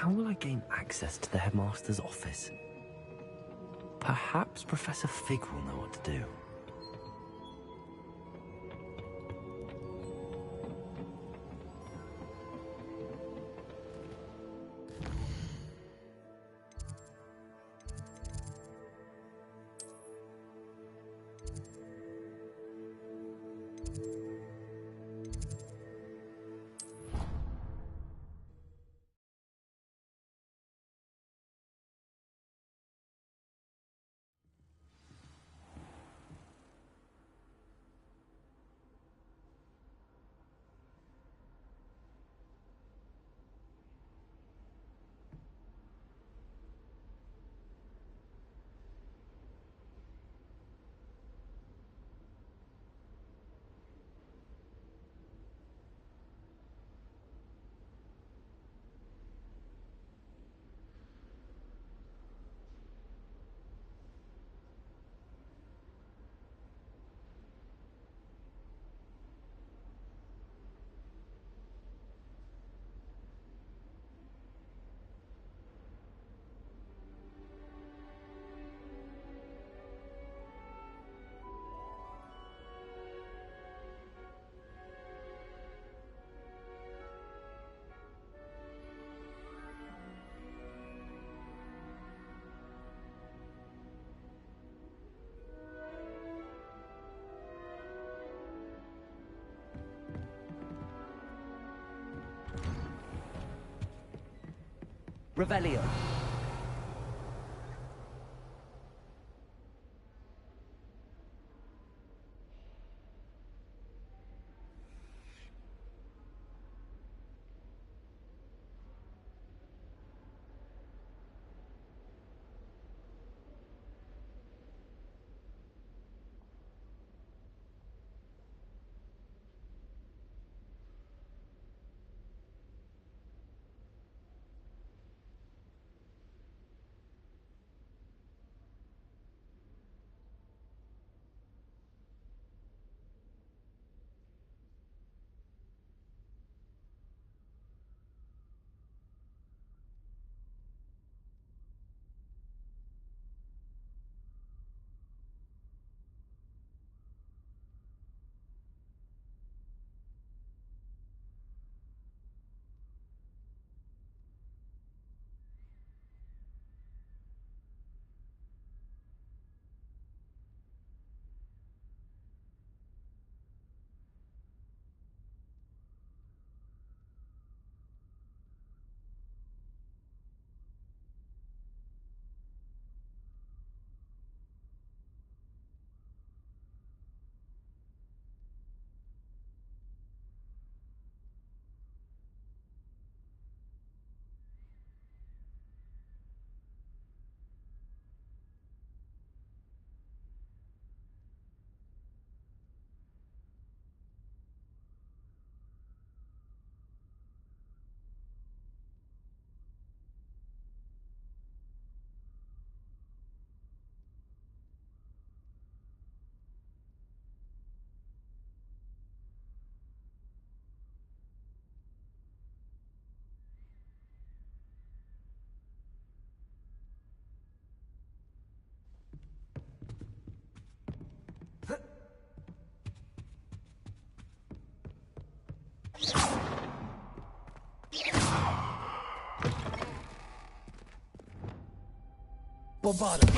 How will I gain access to the headmaster's office? Perhaps Professor Fig will know what to do. Revelio. Bombardment.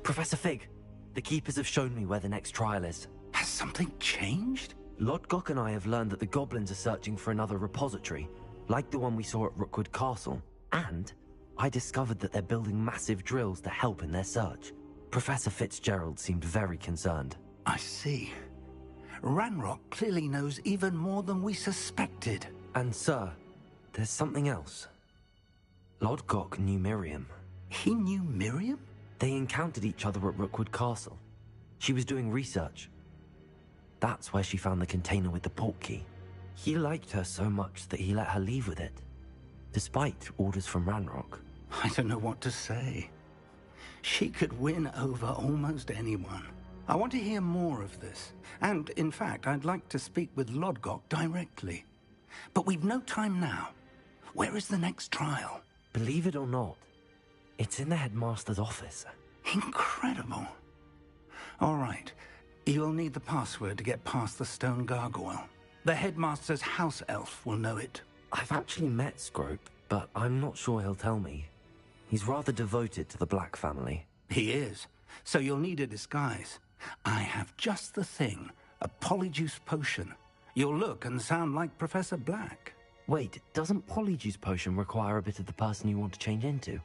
Professor Fig, the Keepers have shown me where the next trial is. Has something changed? Lodgok and I have learned that the goblins are searching for another repository, like the one we saw at Rookwood Castle. And I discovered that they're building massive drills to help in their search. Professor Fitzgerald seemed very concerned. I see. Ranrock clearly knows even more than we suspected. And sir, there's something else. Lodgok knew Miriam. He knew Miriam? They encountered each other at Rookwood Castle. She was doing research. That's where she found the container with the port key. He liked her so much that he let her leave with it, despite orders from Ranrock. I don't know what to say. She could win over almost anyone. I want to hear more of this. And, in fact, I'd like to speak with Lodgok directly. But we've no time now. Where is the next trial? Believe it or not, it's in the headmaster's office. Incredible. All right. You'll need the password to get past the stone gargoyle. The headmaster's house elf will know it. I've actually met Scrope, but I'm not sure he'll tell me. He's rather devoted to the Black family. He is. So you'll need a disguise. I have just the thing. A polyjuice potion. You'll look and sound like Professor Black. Wait, doesn't Polyjuice Potion require a bit of the person you want to change into?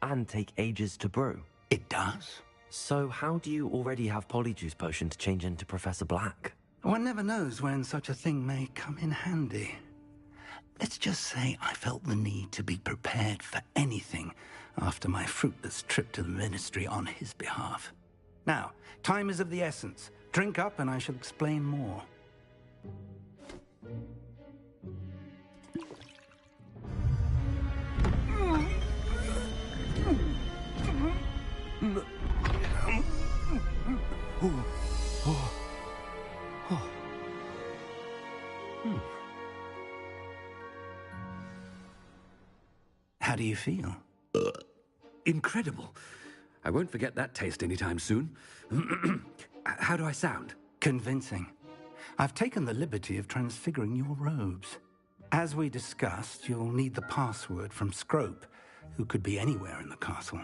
And take ages to brew? It does. So how do you already have Polyjuice Potion to change into Professor Black? One never knows when such a thing may come in handy. Let's just say I felt the need to be prepared for anything after my fruitless trip to the Ministry on his behalf. Now, time is of the essence. Drink up and I shall explain more. How do you feel? Incredible. I won't forget that taste anytime soon. How do I sound? Convincing. I've taken the liberty of transfiguring your robes. As we discussed, you'll need the password from Scrope, who could be anywhere in the castle.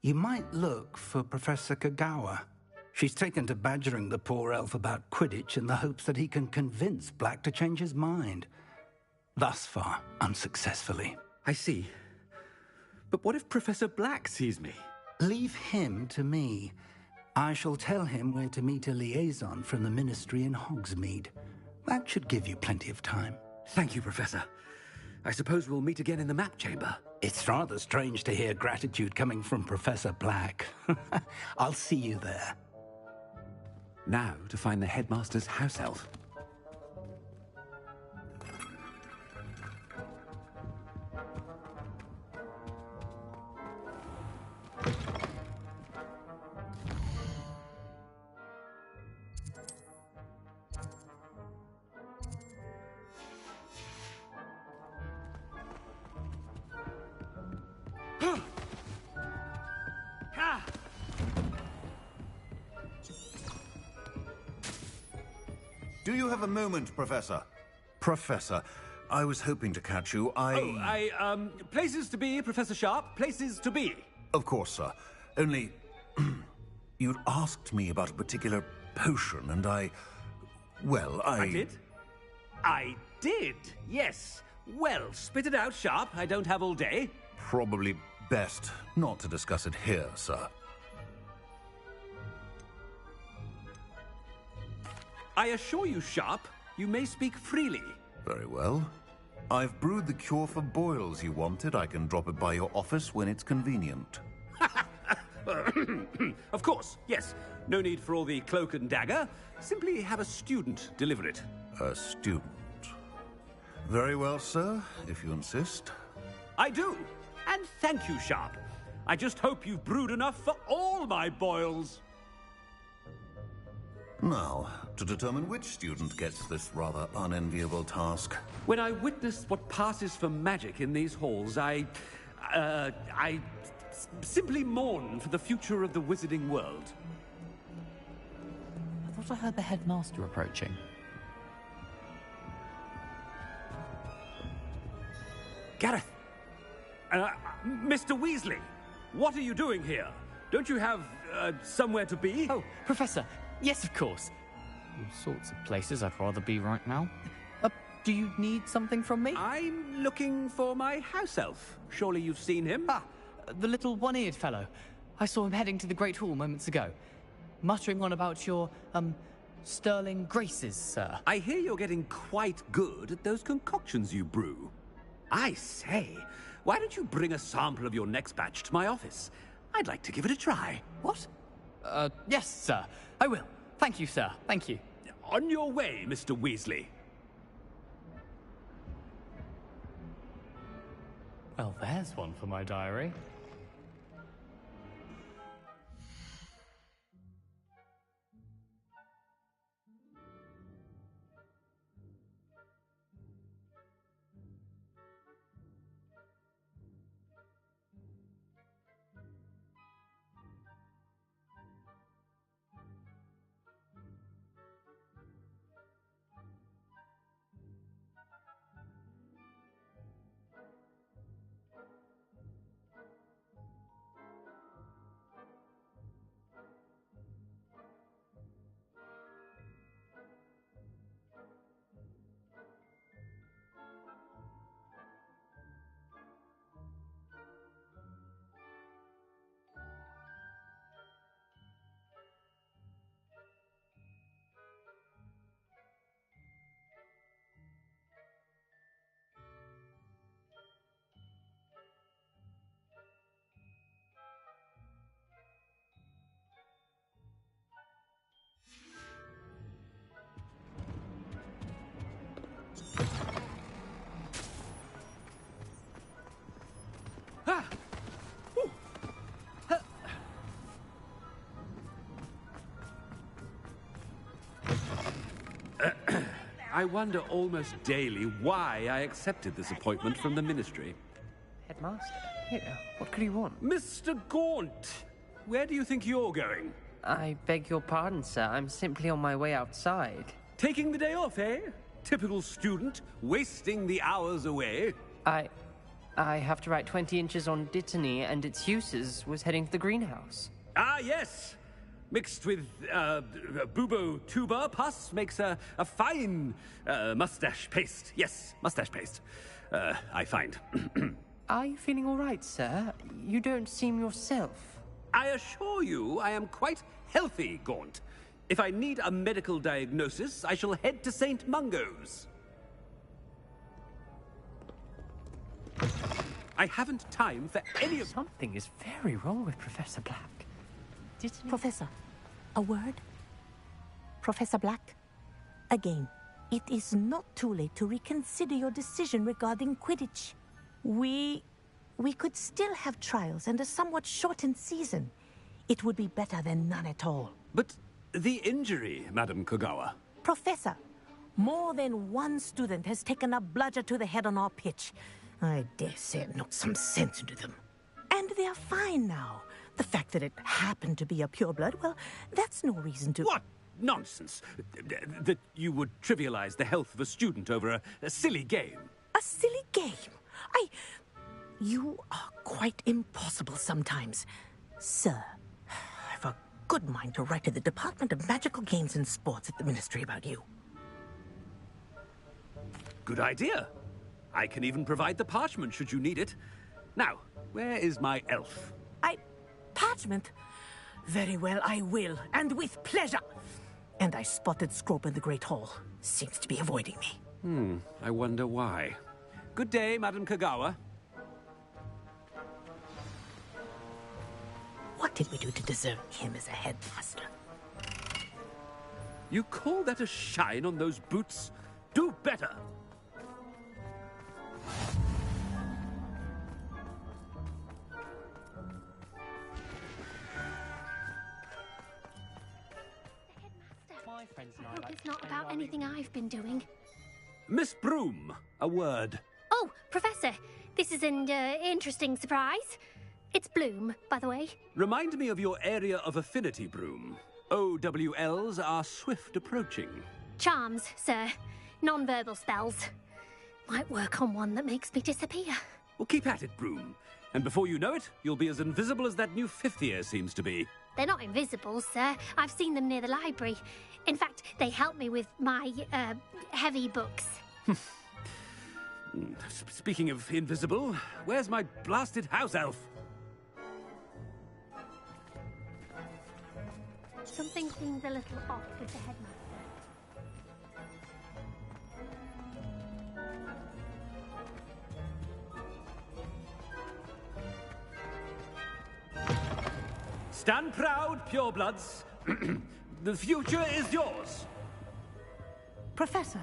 You might look for Professor Kagawa. She's taken to badgering the poor elf about Quidditch in the hopes that he can convince Black to change his mind. Thus far, unsuccessfully. I see. But what if Professor Black sees me? Leave him to me. I shall tell him where to meet a liaison from the Ministry in Hogsmeade. That should give you plenty of time. Thank you, Professor. I suppose we'll meet again in the map chamber. It's rather strange to hear gratitude coming from Professor Black. I'll see you there. Now to find the headmaster's house elf. Do you have a moment, Professor? Professor, I was hoping to catch you. Places to be, Professor Sharp. Places to be. Of course, sir. Only, you'd asked me about a particular potion, and I did? I did, yes. Well, spit it out, Sharp. I don't have all day. Probably best not to discuss it here, sir. I assure you, Sharp, you may speak freely. Very well. I've brewed the cure for boils you wanted. I can drop it by your office when it's convenient. Of course, yes. No need for all the cloak and dagger. Simply have a student deliver it. A student. Very well, sir, if you insist. I do. And thank you, Sharp. I just hope you've brewed enough for all my boils. Now, to determine which student gets this rather unenviable task. When I witnessed what passes for magic in these halls, I simply mourn for the future of the wizarding world. I thought I heard the headmaster approaching. Gareth! Mr. Weasley! What are you doing here? Don't you have, somewhere to be? Oh, Professor! Yes, of course. All sorts of places I'd rather be right now. Do you need something from me? I'm looking for my house elf. Surely you've seen him? Ah, the little one-eared fellow. I saw him heading to the Great Hall moments ago. Muttering on about your, sterling graces, sir. I hear you're getting quite good at those concoctions you brew. I say, why don't you bring a sample of your next batch to my office? I'd like to give it a try. What? Yes, sir. I will. Thank you, sir. Thank you. On your way, Mr. Weasley. Well, there's one for my diary. I wonder almost daily why I accepted this appointment from the Ministry. Headmaster? Here, what could he want? Mr. Gaunt! Where do you think you're going? I beg your pardon, sir. I'm simply on my way outside. Taking the day off, eh? Typical student, wasting the hours away. I have to write 20 inches on Dittany and its uses. Was heading to the greenhouse. Ah, yes! Mixed with, bubo tuber pus makes a fine, mustache paste. Yes, mustache paste. I find. Are you feeling all right, sir? You don't seem yourself. I assure you I am quite healthy, Gaunt. If I need a medical diagnosis, I shall head to St. Mungo's. I haven't time for any of... Something is very wrong with Professor Black. Professor, a word? Professor Black, again, it is not too late to reconsider your decision regarding Quidditch. We could still have trials and a somewhat shortened season. It would be better than none at all. But the injury, Madam Kogawa. Professor, more than one student has taken a bludger to the head on our pitch. I dare say it knocked some sense into them. And they're fine now. The fact that it happened to be a pureblood, well, that's no reason to... What nonsense! That you would trivialize the health of a student over a silly game. A silly game? You are quite impossible sometimes. Sir, I've a good mind to write to the Department of Magical Games and Sports at the Ministry about you. Good idea. I can even provide the parchment should you need it. Now, where is my elf? Parchment? Very well, I will, and with pleasure. And I spotted Scrope in the Great Hall. Seems to be avoiding me. I wonder why. Good day, Madam Kogawa. What did we do to deserve him as a headmaster? You call that a shine on those boots? Do better! my friends and I Look, like it's to not spend about our anything I've been doing. Miss Broom, a word. Oh, Professor, this is an interesting surprise. It's Bloom, by the way. Remind me of your area of affinity, Broom. OWLs are swift approaching. Charms, sir. Non-verbal spells. Might work on one that makes me disappear. Well, keep at it, Broom. And before you know it, you'll be as invisible as that new fifth year seems to be. They're not invisible, sir. I've seen them near the library. In fact, they help me with my, heavy books. Speaking of invisible, where's my blasted house elf? Something seems a little off with the headmaster. Stand proud, purebloods. The future is yours. Professor,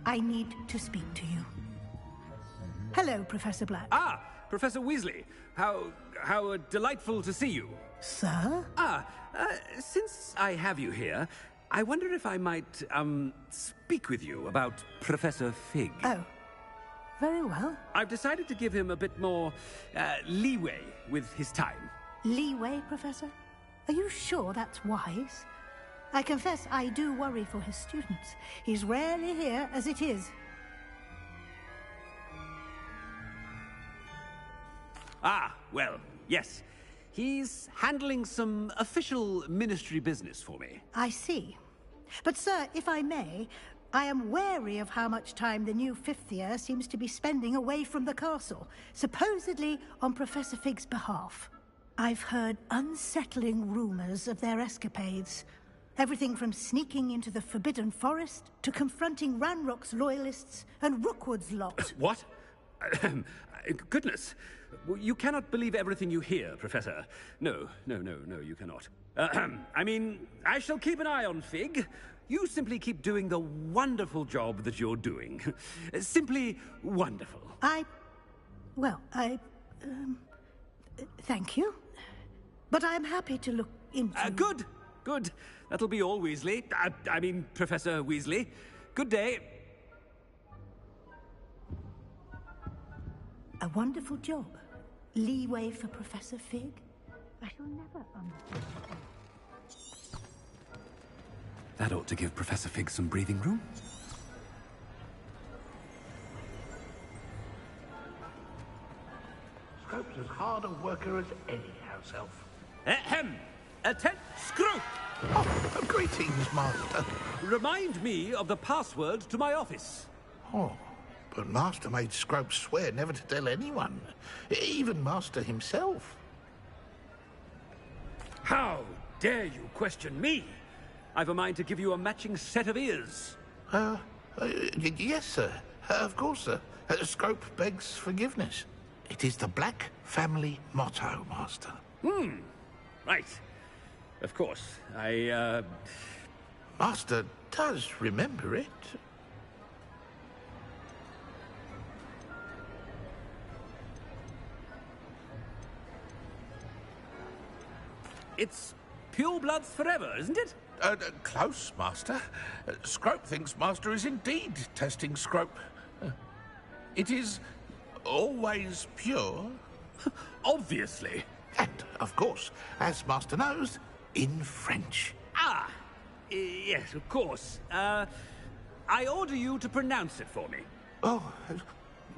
I need to speak to you. Hello, Professor Black. Ah, Professor Weasley. How delightful to see you. Sir? Since I have you here, I wonder if I might, speak with you about Professor Fig. Oh, very well. I've decided to give him a bit more, leeway with his time. Leeway, Professor? Are you sure that's wise? I confess I do worry for his students. He's rarely here as it is. Ah, well, yes. He's handling some official ministry business for me. I see. But, sir, if I may, I am wary of how much time the new fifth year seems to be spending away from the castle, supposedly on Professor Fig's behalf. I've heard unsettling rumors of their escapades. Everything from sneaking into the Forbidden Forest to confronting Ranrock's loyalists and Rookwood's lot. What? Goodness. You cannot believe everything you hear, Professor. No, you cannot. I mean, I shall keep an eye on Fig. You simply keep doing the wonderful job that you're doing. Simply wonderful. Thank you. But I'm happy to look into... Good. That'll be all, Weasley. I mean, Professor Weasley. Good day. A wonderful job. Leeway for Professor Fig. I shall never understand. That ought to give Professor Fig some breathing room. Scrope's as hard a worker as any house elf. Ahem! Attend, Scrope! Oh, greetings, Master. Remind me of the password to my office. Oh, but Master made Scrope swear never to tell anyone, even Master himself. How dare you question me? I've a mind to give you a matching set of ears. Yes, sir. Of course, sir. Scrope begs forgiveness. It is the Black family motto, Master. Right. Of course. Master does remember it. It's purebloods forever, isn't it? Close, Master. Scrope thinks Master is indeed testing Scrope. It is always pure. Obviously. And, of course, as Master knows, in French. Yes, of course. I order you to pronounce it for me. Oh,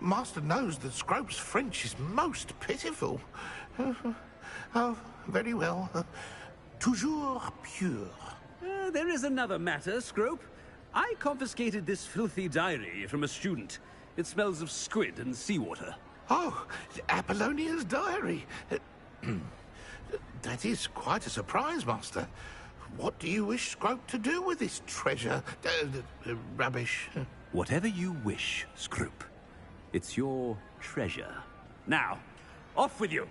Master knows that Scrope's French is most pitiful. Oh, very well. Toujours pure. There is another matter, Scrope. I confiscated this filthy diary from a student. It smells of squid and seawater. Oh, Apollonia's diary. That is quite a surprise, Master. What do you wish Scrope to do with this treasure? Rubbish. Whatever you wish, Scrope. It's your treasure. Now, off with you.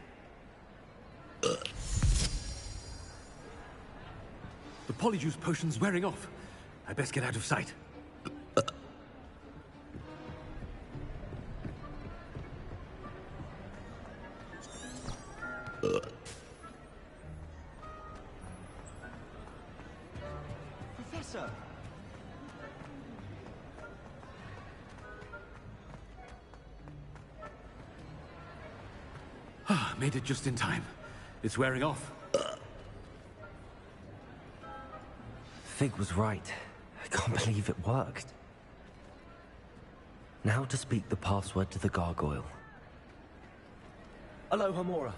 The Polyjuice potion's wearing off. I best get out of sight. Professor! Made it just in time. It's wearing off. Fig was right. I can't believe it worked. Now to speak the password to the gargoyle. Aloha Mora.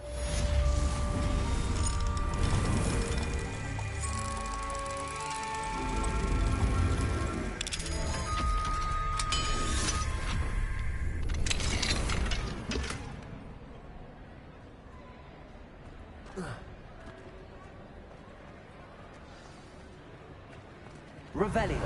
Revelio.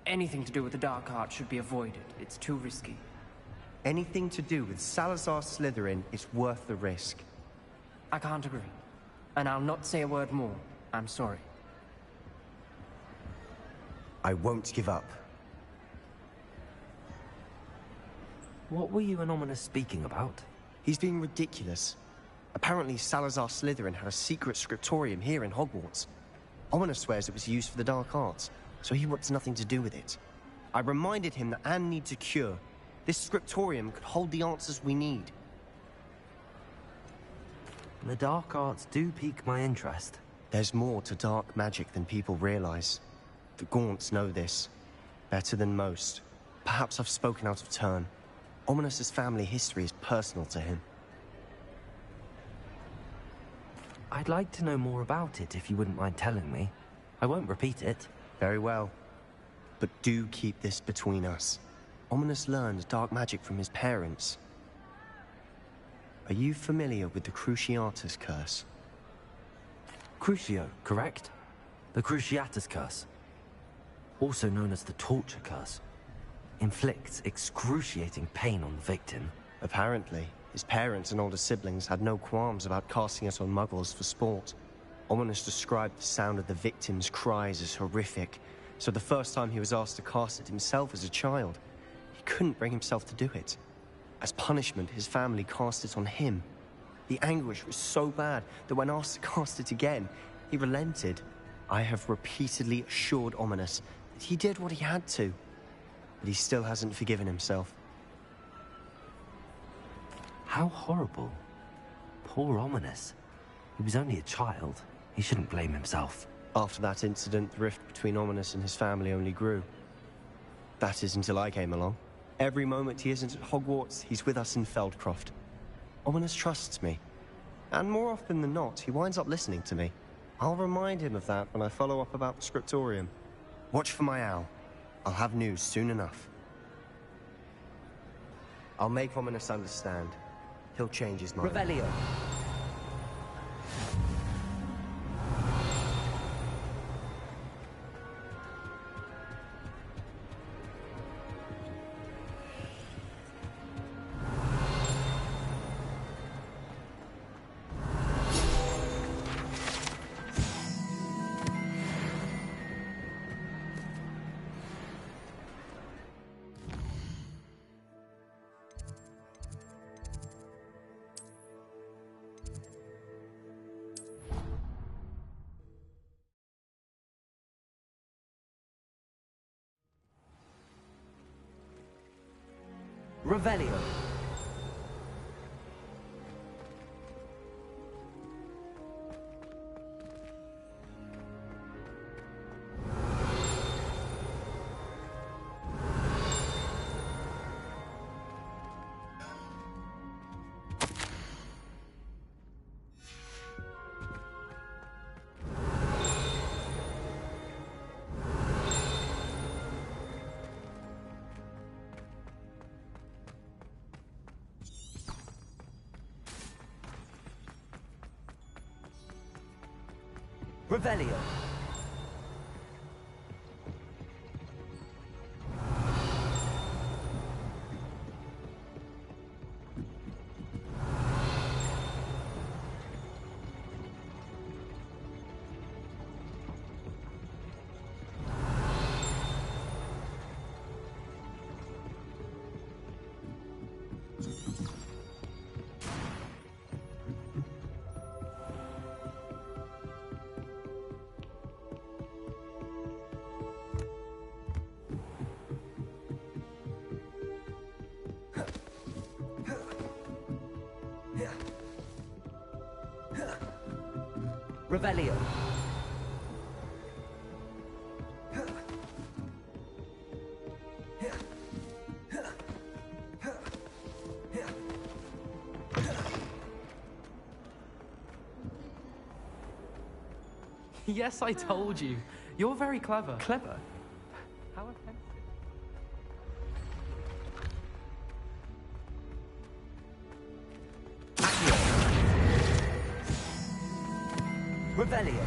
Anything to do with the dark art should be avoided. It's too risky. Anything to do with Salazar Slytherin is worth the risk. I can't agree. And I'll not say a word more. I'm sorry. I won't give up. What were you and Ominous speaking about? He's being ridiculous. Apparently Salazar Slytherin had a secret scriptorium here in Hogwarts. Ominous swears it was used for the dark arts, so he wants nothing to do with it. I reminded him that Anne needs a cure. This scriptorium could hold the answers we need. The dark arts do pique my interest. There's more to dark magic than people realize. The Gaunts know this. Better than most. Perhaps I've spoken out of turn. Ominous's family history is personal to him. I'd like to know more about it if you wouldn't mind telling me. I won't repeat it. Very well. But do keep this between us. Ominous learned dark magic from his parents. Are you familiar with the Cruciatus Curse? Crucio, correct? The Cruciatus Curse. Also known as the Torture Curse. Inflicts excruciating pain on the victim. Apparently, his parents and older siblings had no qualms about casting it on muggles for sport. Ominous described the sound of the victim's cries as horrific, so the first time he was asked to cast it himself as a child, he couldn't bring himself to do it. As punishment, his family cast it on him. The anguish was so bad that when asked to cast it again, he relented. I have repeatedly assured Ominous that he did what he had to, but he still hasn't forgiven himself. How horrible. Poor Ominous. He was only a child. He shouldn't blame himself. After that incident, the rift between Ominous and his family only grew. That is until I came along. Every moment he isn't at Hogwarts, he's with us in Feldcroft. Ominous trusts me. And more often than not, he winds up listening to me. I'll remind him of that when I follow up about the scriptorium. Watch for my owl. I'll have news soon enough. I'll make Ominous understand. He'll change his mind. Revelio. Revelio. Revelio. Revelio. Yes, I told you. You're very clever. Clever? How offensive. Revelio.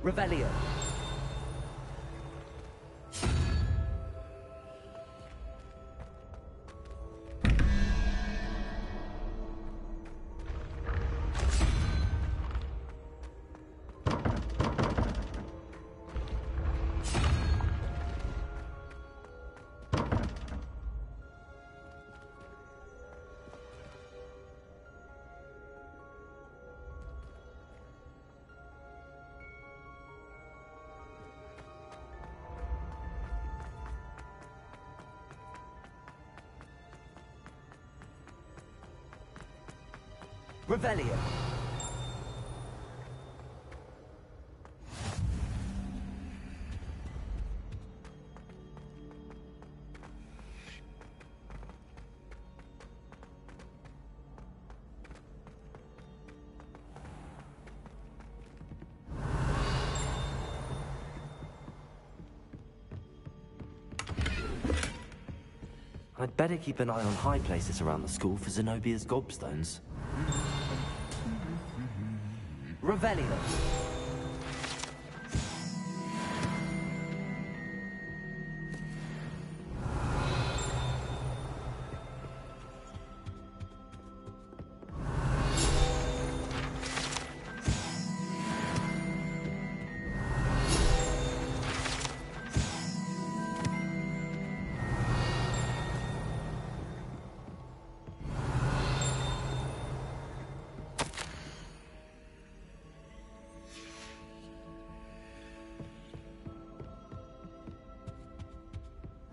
Revelio. Revelio. I'd better keep an eye on high places around the school for Zenobia's gobstones. Revelio.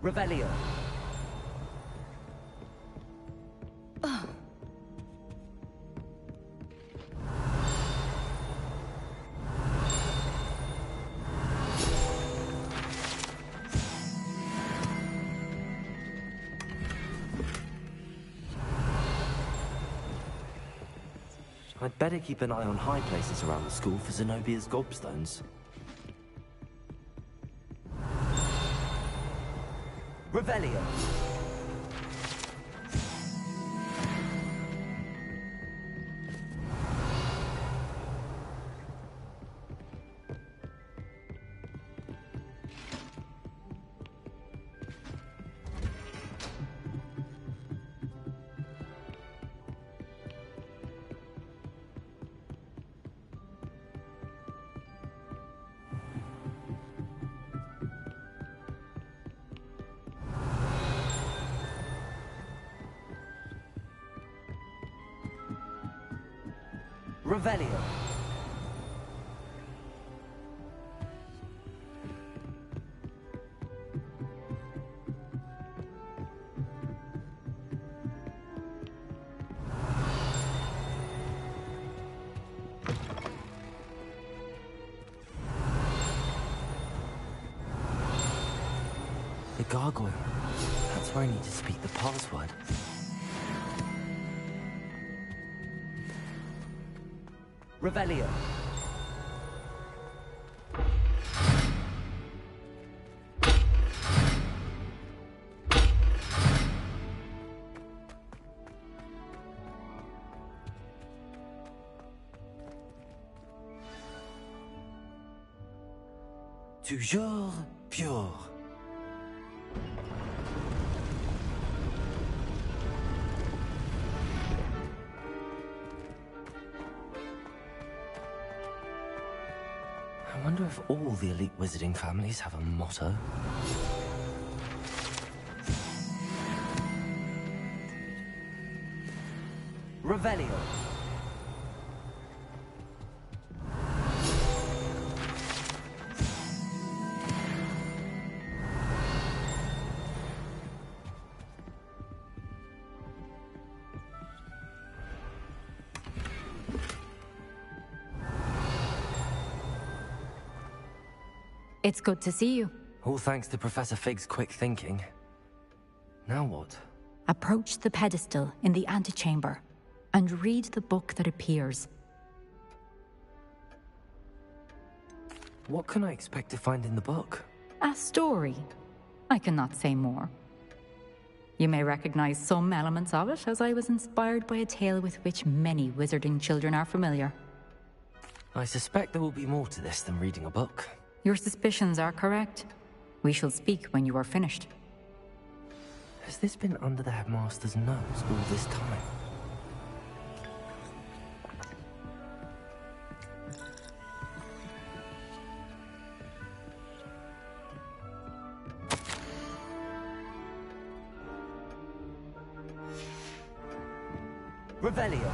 Revelio. I'd better keep an eye on high places around the school for Zenobia's gobstones. Revelio. Revelio. The gargoyle. That's where I need to speak the password. Revelio. Toujours pure. if all the elite wizarding families have a motto? Revelio. It's good to see you. All thanks to Professor Fig's quick thinking. Now what? Approach the pedestal in the antechamber and read the book that appears. What can I expect to find in the book? A story. I cannot say more. You may recognize some elements of it, as I was inspired by a tale with which many wizarding children are familiar. I suspect there will be more to this than reading a book. Your suspicions are correct. We shall speak when you are finished. Has this been under the headmaster's nose all this time? Revelio.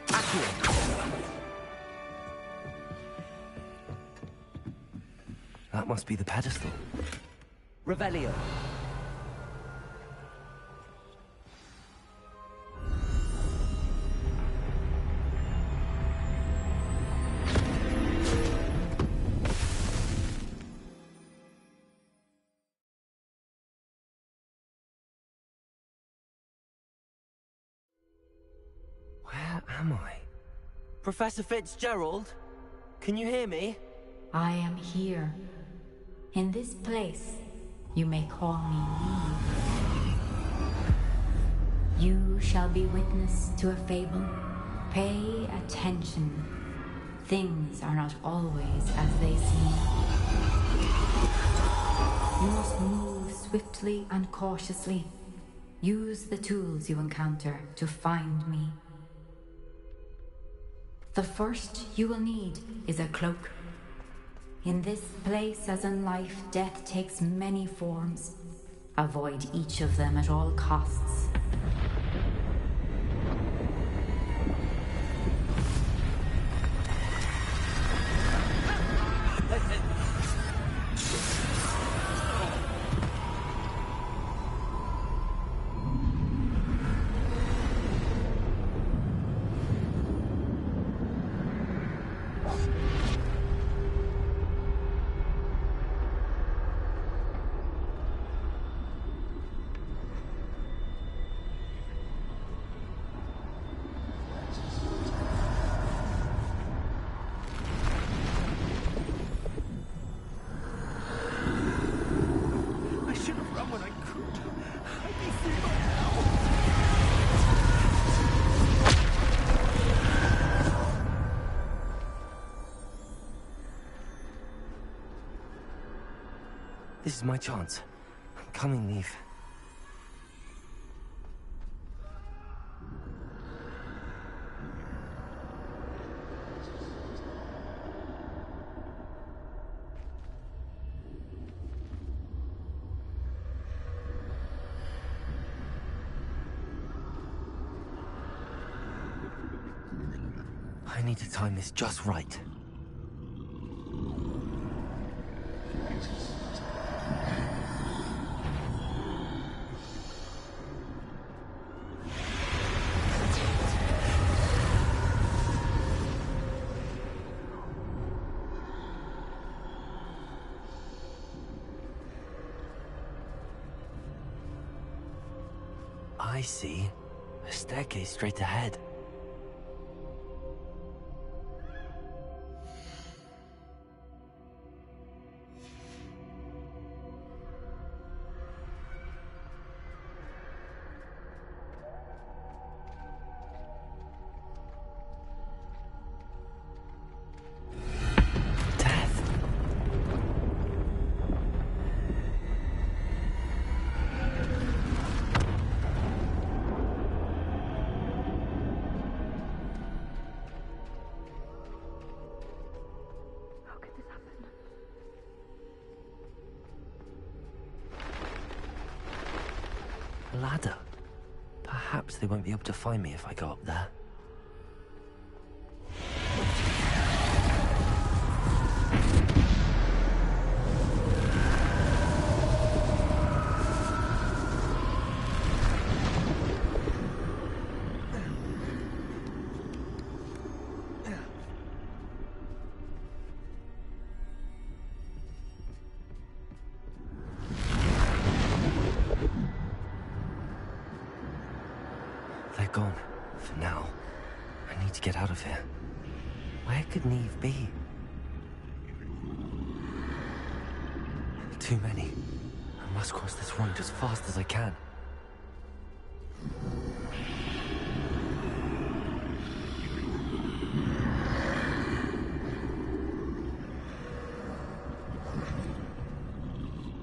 Accio. That must be the pedestal. Revelio. Where am I? Professor Fitzgerald? Can you hear me? I am here. In this place, you may call me Eve. You shall be witness to a fable. Pay attention. Things are not always as they seem. You must move swiftly and cautiously. Use the tools you encounter to find me. The first you will need is a cloak. In this place, as in life, death takes many forms. Avoid each of them at all costs. This is my chance. I'm coming, Neve. I need to time this just right. I see. A staircase straight ahead. ladder. Perhaps they won't be able to find me if I go up there. They're gone. For now. I need to get out of here. Where could Neve be? Too many. I must cross this road as fast as I can.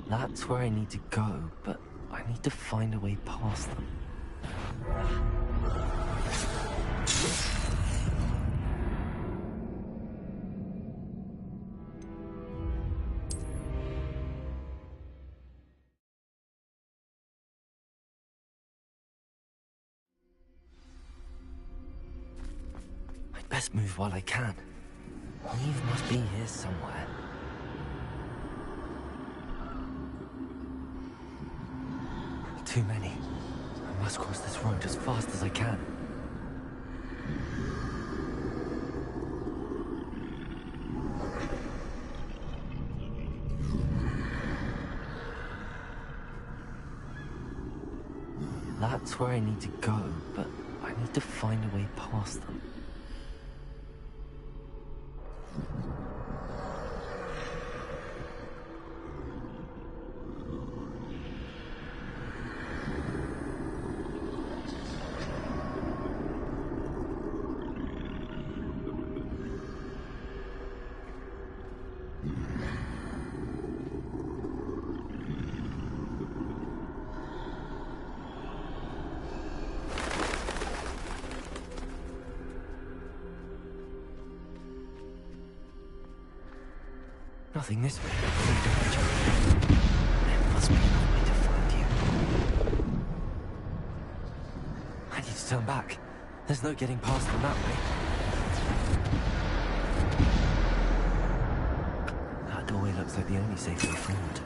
That's where I need to go, but I need to find a way past them. I'd best move while I can. Eve must be here somewhere. Too many. I must cross this road as fast as I can. That's where I need to go, but I need to find a way past them. Nothing this way. There must be another way to find you. I need to turn back. There's no getting past them that way. That doorway looks like the only safe way forward.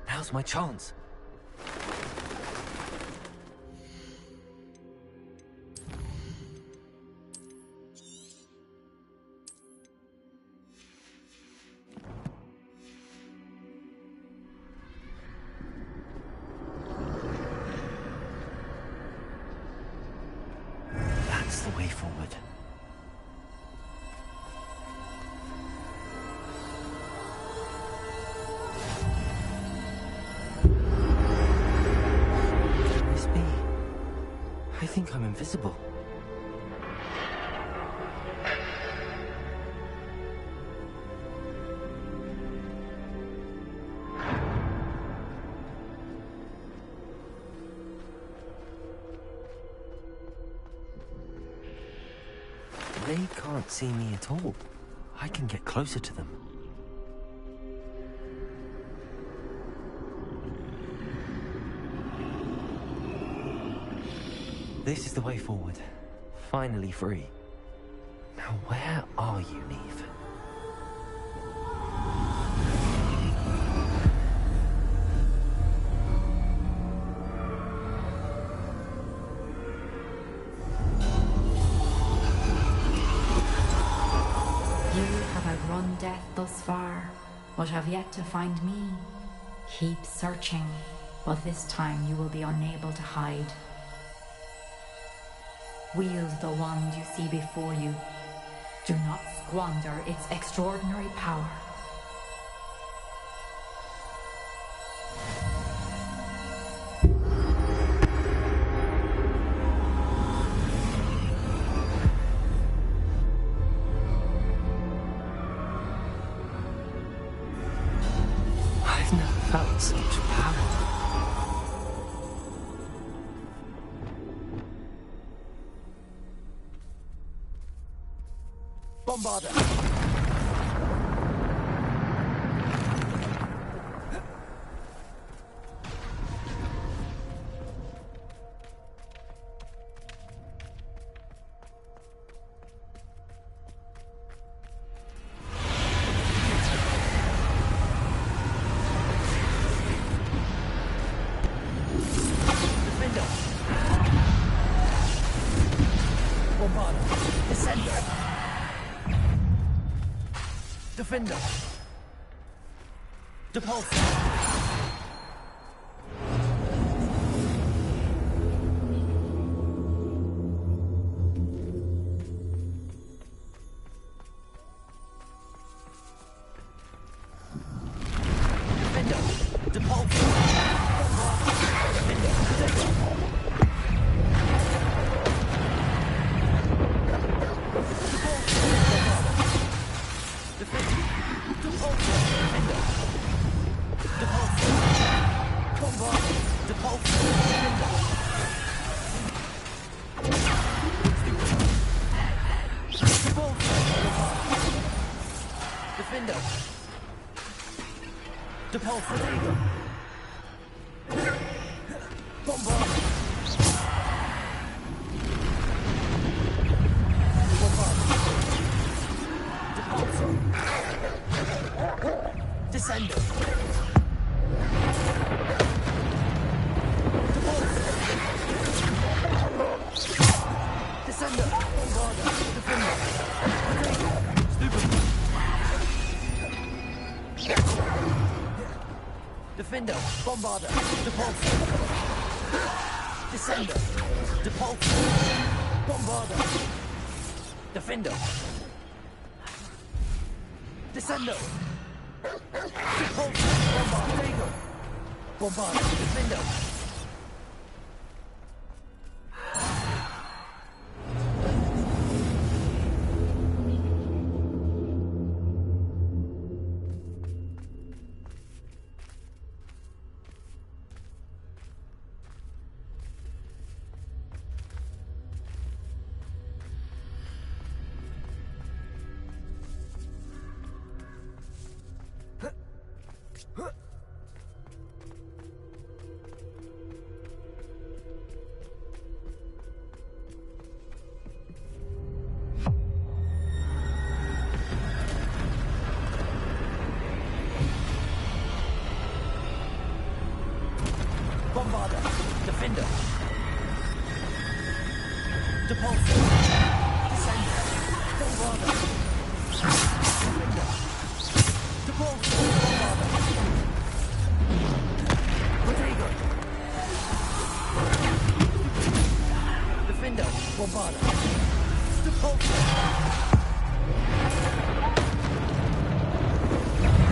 Now's my chance. That's the way forward. I think I'm invisible. They can't see me at all. I can get closer to them. This is the way forward. Finally free. Now where are you, Neve? You have outrun death thus far, but have yet to find me. Keep searching. but this time you will be unable to hide. Wield the wand you see before you. Do not squander its extraordinary power. I've never felt such power. Bombarder! Defender! Depulsor! Defender! Depulsor! Defender! Defender! Depulsor! Bombard! Depulsor! Descender! Descender! Bombarder! Defender! Defender! Bombarder! Depulsor! Descender! Depulsor! Bombarder! Defender! Descender! Depulsor! Bombarder! Bombarder! Defender! Bombarder! Defender! Depulsor! Descender! Bombarder! Defender! Depulsor! Bombarder! Protego! Defender! Bombarder! Depulsor!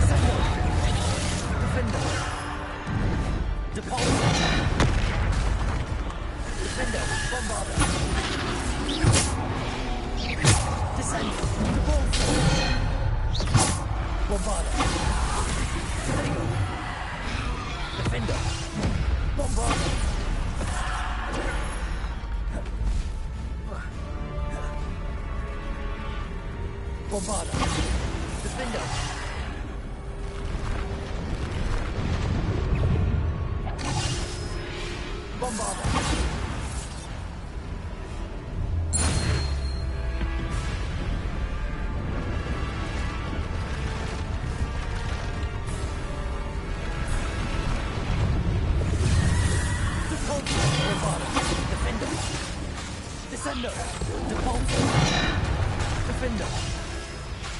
Descender! Defender! Depulsor! Defender! Bombarder! Descender! Depulsor! Bombarder! Defender! Bombarder! Bombarder! Defender! Bombarder! Defender! Descender! Depulsor! Defender!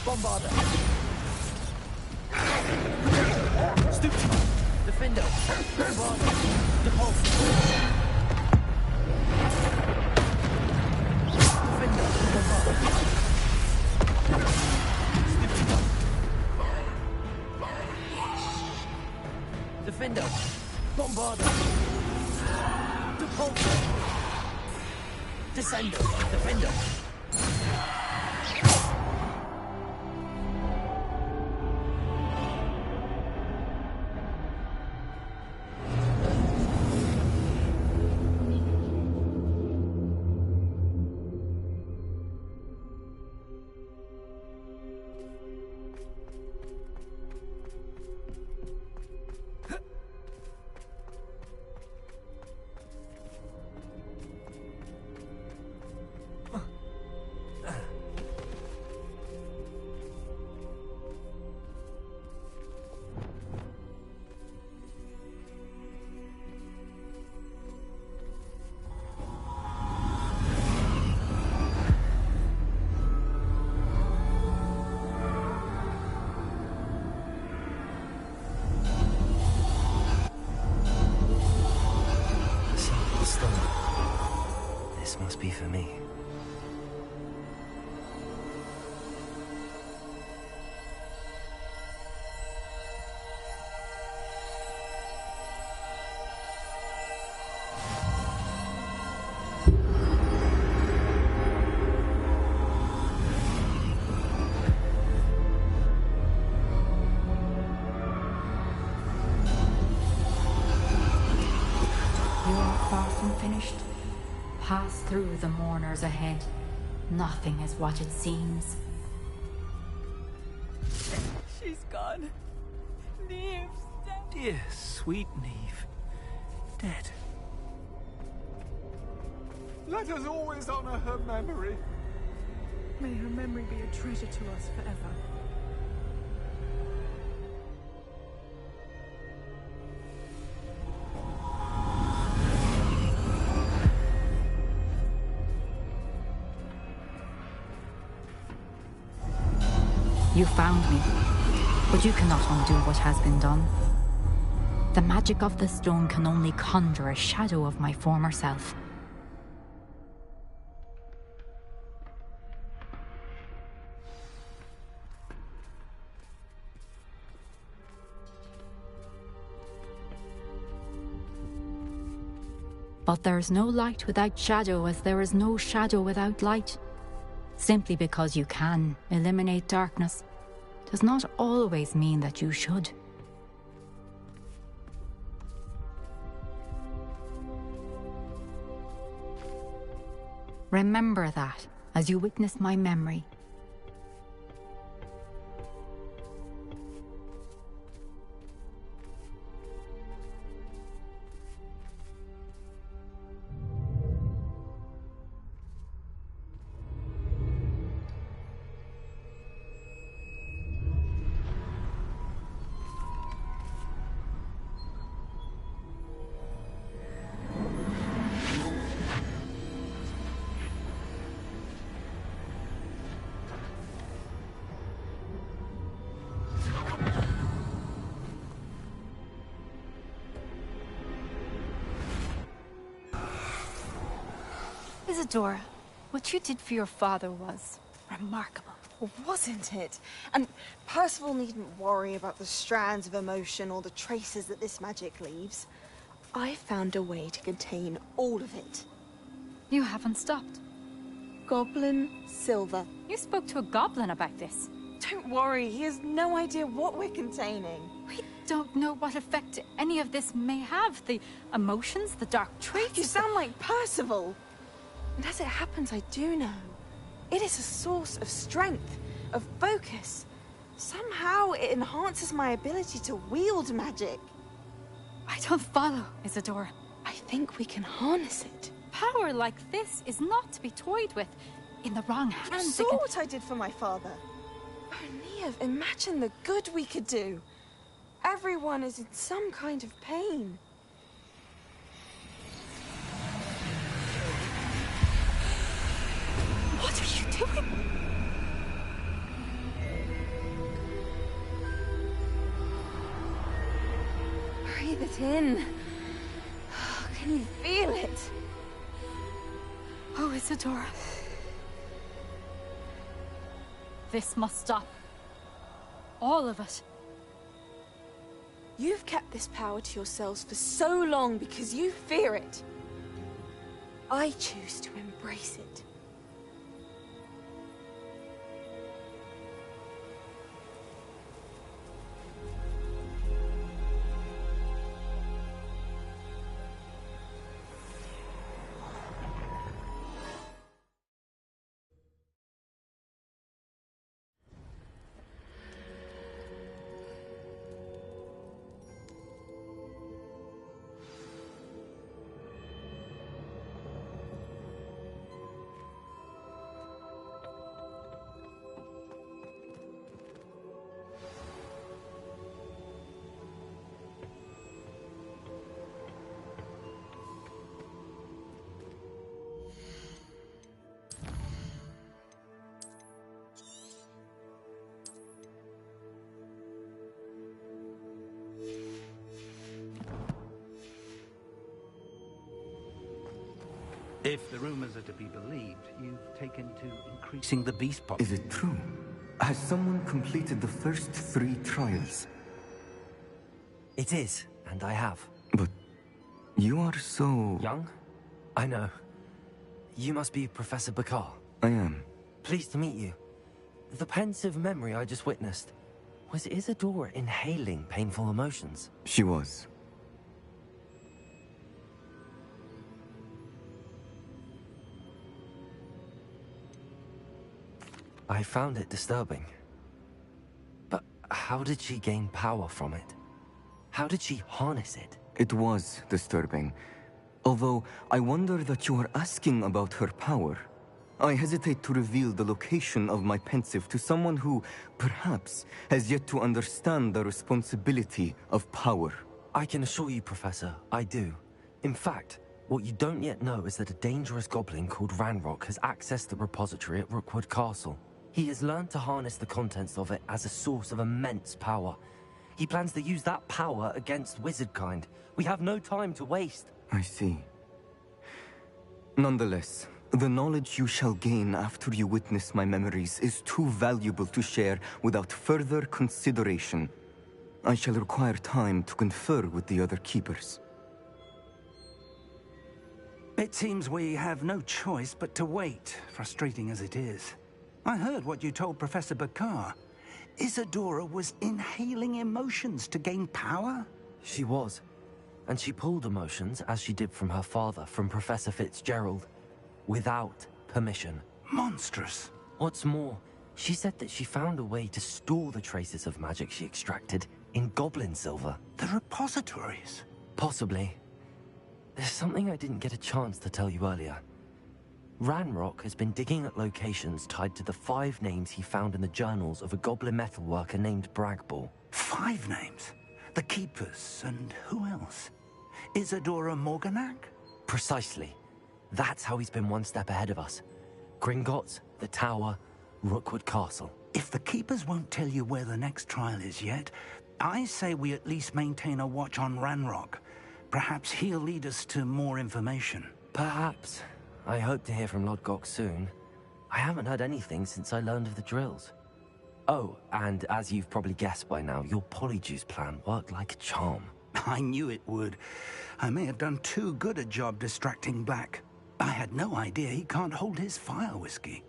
Bombarder! Stupid! Defender! Bombarder! Defender! Bombarder! Depulso! Descendo! Defender! This must be for me. Finished. Pass through the mourners ahead. Nothing is what it seems. She's gone. Neve's dead. Dear, sweet Neve. Dead. Let us always honor her memory. May her memory be a treasure to us forever. You found me, but you cannot undo what has been done. The magic of the stone can only conjure a shadow of my former self. But there is no light without shadow, as there is no shadow without light. Simply because you can eliminate darkness does not always mean that you should. Remember that as you witness my memory. Isadora, what you did for your father was remarkable. Well, wasn't it? And Percival needn't worry about the strands of emotion or the traces that this magic leaves. I found a way to contain all of it. You haven't stopped. Goblin Silver. You spoke to a goblin about this. Don't worry, he has no idea what we're containing. We don't know what effect any of this may have. The emotions, the dark traits. You sound like Percival. And as it happens, I do know. It is a source of strength, of focus. Somehow it enhances my ability to wield magic. I don't follow, Isadora. I think we can harness it. Power like this is not to be toyed with. In the wrong hands, You saw what I did for my father. Oh, Neve, imagine the good we could do. Everyone is in some kind of pain. What are you doing? Breathe it in. Can you feel it? Oh, Isadora. This must stop. All of it. You've kept this power to yourselves for so long because you fear it. I choose to embrace it. If the rumors are to be believed, you've taken to increasing the beast pop. Is it true? Has someone completed the first 3 trials? It is, and I have. But you are so... Young? I know. You must be Professor Bakar. I am. Pleased to meet you. The pensive memory I just witnessed. Was Isadora inhaling painful emotions? She was. I found it disturbing. But how did she gain power from it? How did she harness it? It was disturbing. Although, I wonder that you are asking about her power. I hesitate to reveal the location of my pensive to someone who, perhaps, has yet to understand the responsibility of power. I can assure you, Professor, I do. In fact, what you don't yet know is that a dangerous goblin called Ranrock has accessed the repository at Rookwood Castle. He has learned to harness the contents of it as a source of immense power. He plans to use that power against wizardkind. We have no time to waste. I see. Nonetheless, the knowledge you shall gain after you witness my memories is too valuable to share without further consideration. I shall require time to confer with the other keepers. It seems we have no choice but to wait, frustrating as it is. I heard what you told Professor Bakar. Isadora was inhaling emotions to gain power? She was. And she pulled emotions, as she did from her father, from Professor Fitzgerald, without permission. Monstrous. What's more, she said that she found a way to store the traces of magic she extracted in goblin silver. The repositories? Possibly. There's something I didn't get a chance to tell you earlier. Ranrock has been digging at locations tied to the 5 names he found in the journals of a goblin metalworker named Bragball. 5 names? The Keepers, and who else? Isadora Morganac? Precisely. That's how he's been one step ahead of us. Gringotts, the Tower, Rookwood Castle. If the Keepers won't tell you where the next trial is yet, I say we at least maintain a watch on Ranrock. Perhaps he'll lead us to more information. Perhaps. I hope to hear from Lodgok soon. I haven't heard anything since I learned of the drills. Oh, and as you've probably guessed by now, your Polyjuice plan worked like a charm. I knew it would. I may have done too good a job distracting Black. I had no idea he can't hold his fire whiskey.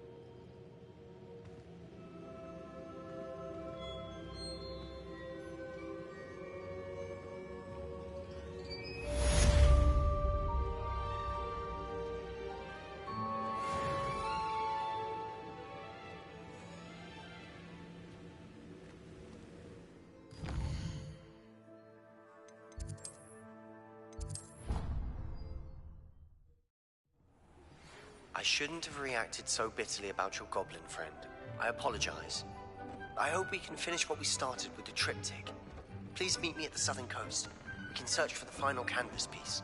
I shouldn't have reacted so bitterly about your goblin friend. I apologize. I hope we can finish what we started with the triptych. Please meet me at the southern coast. We can search for the final canvas piece.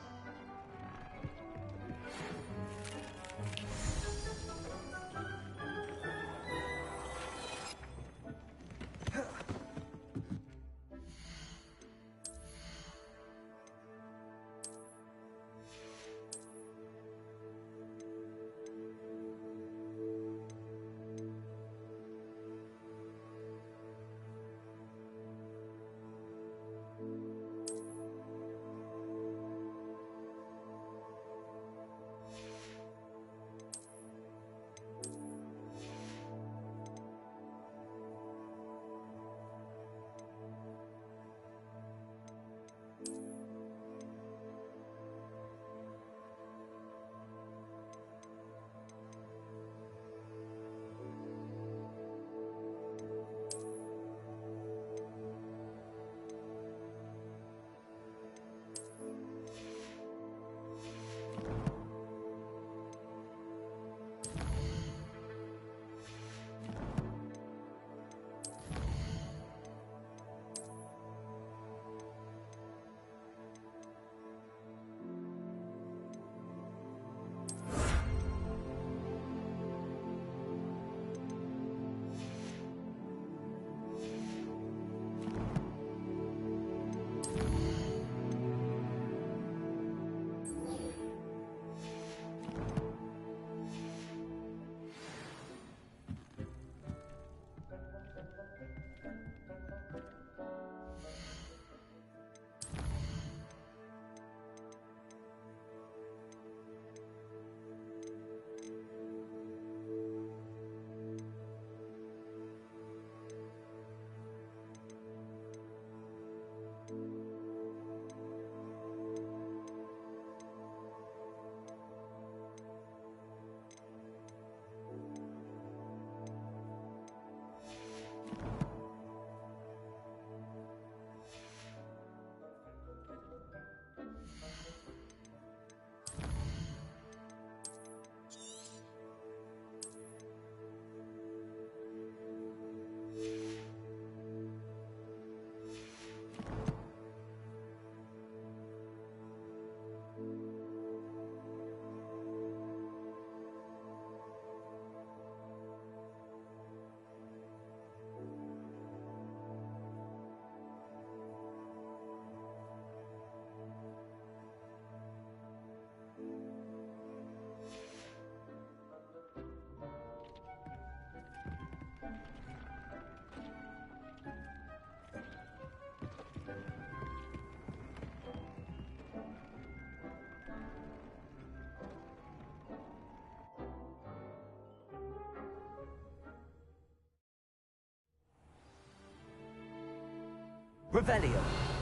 Revelio.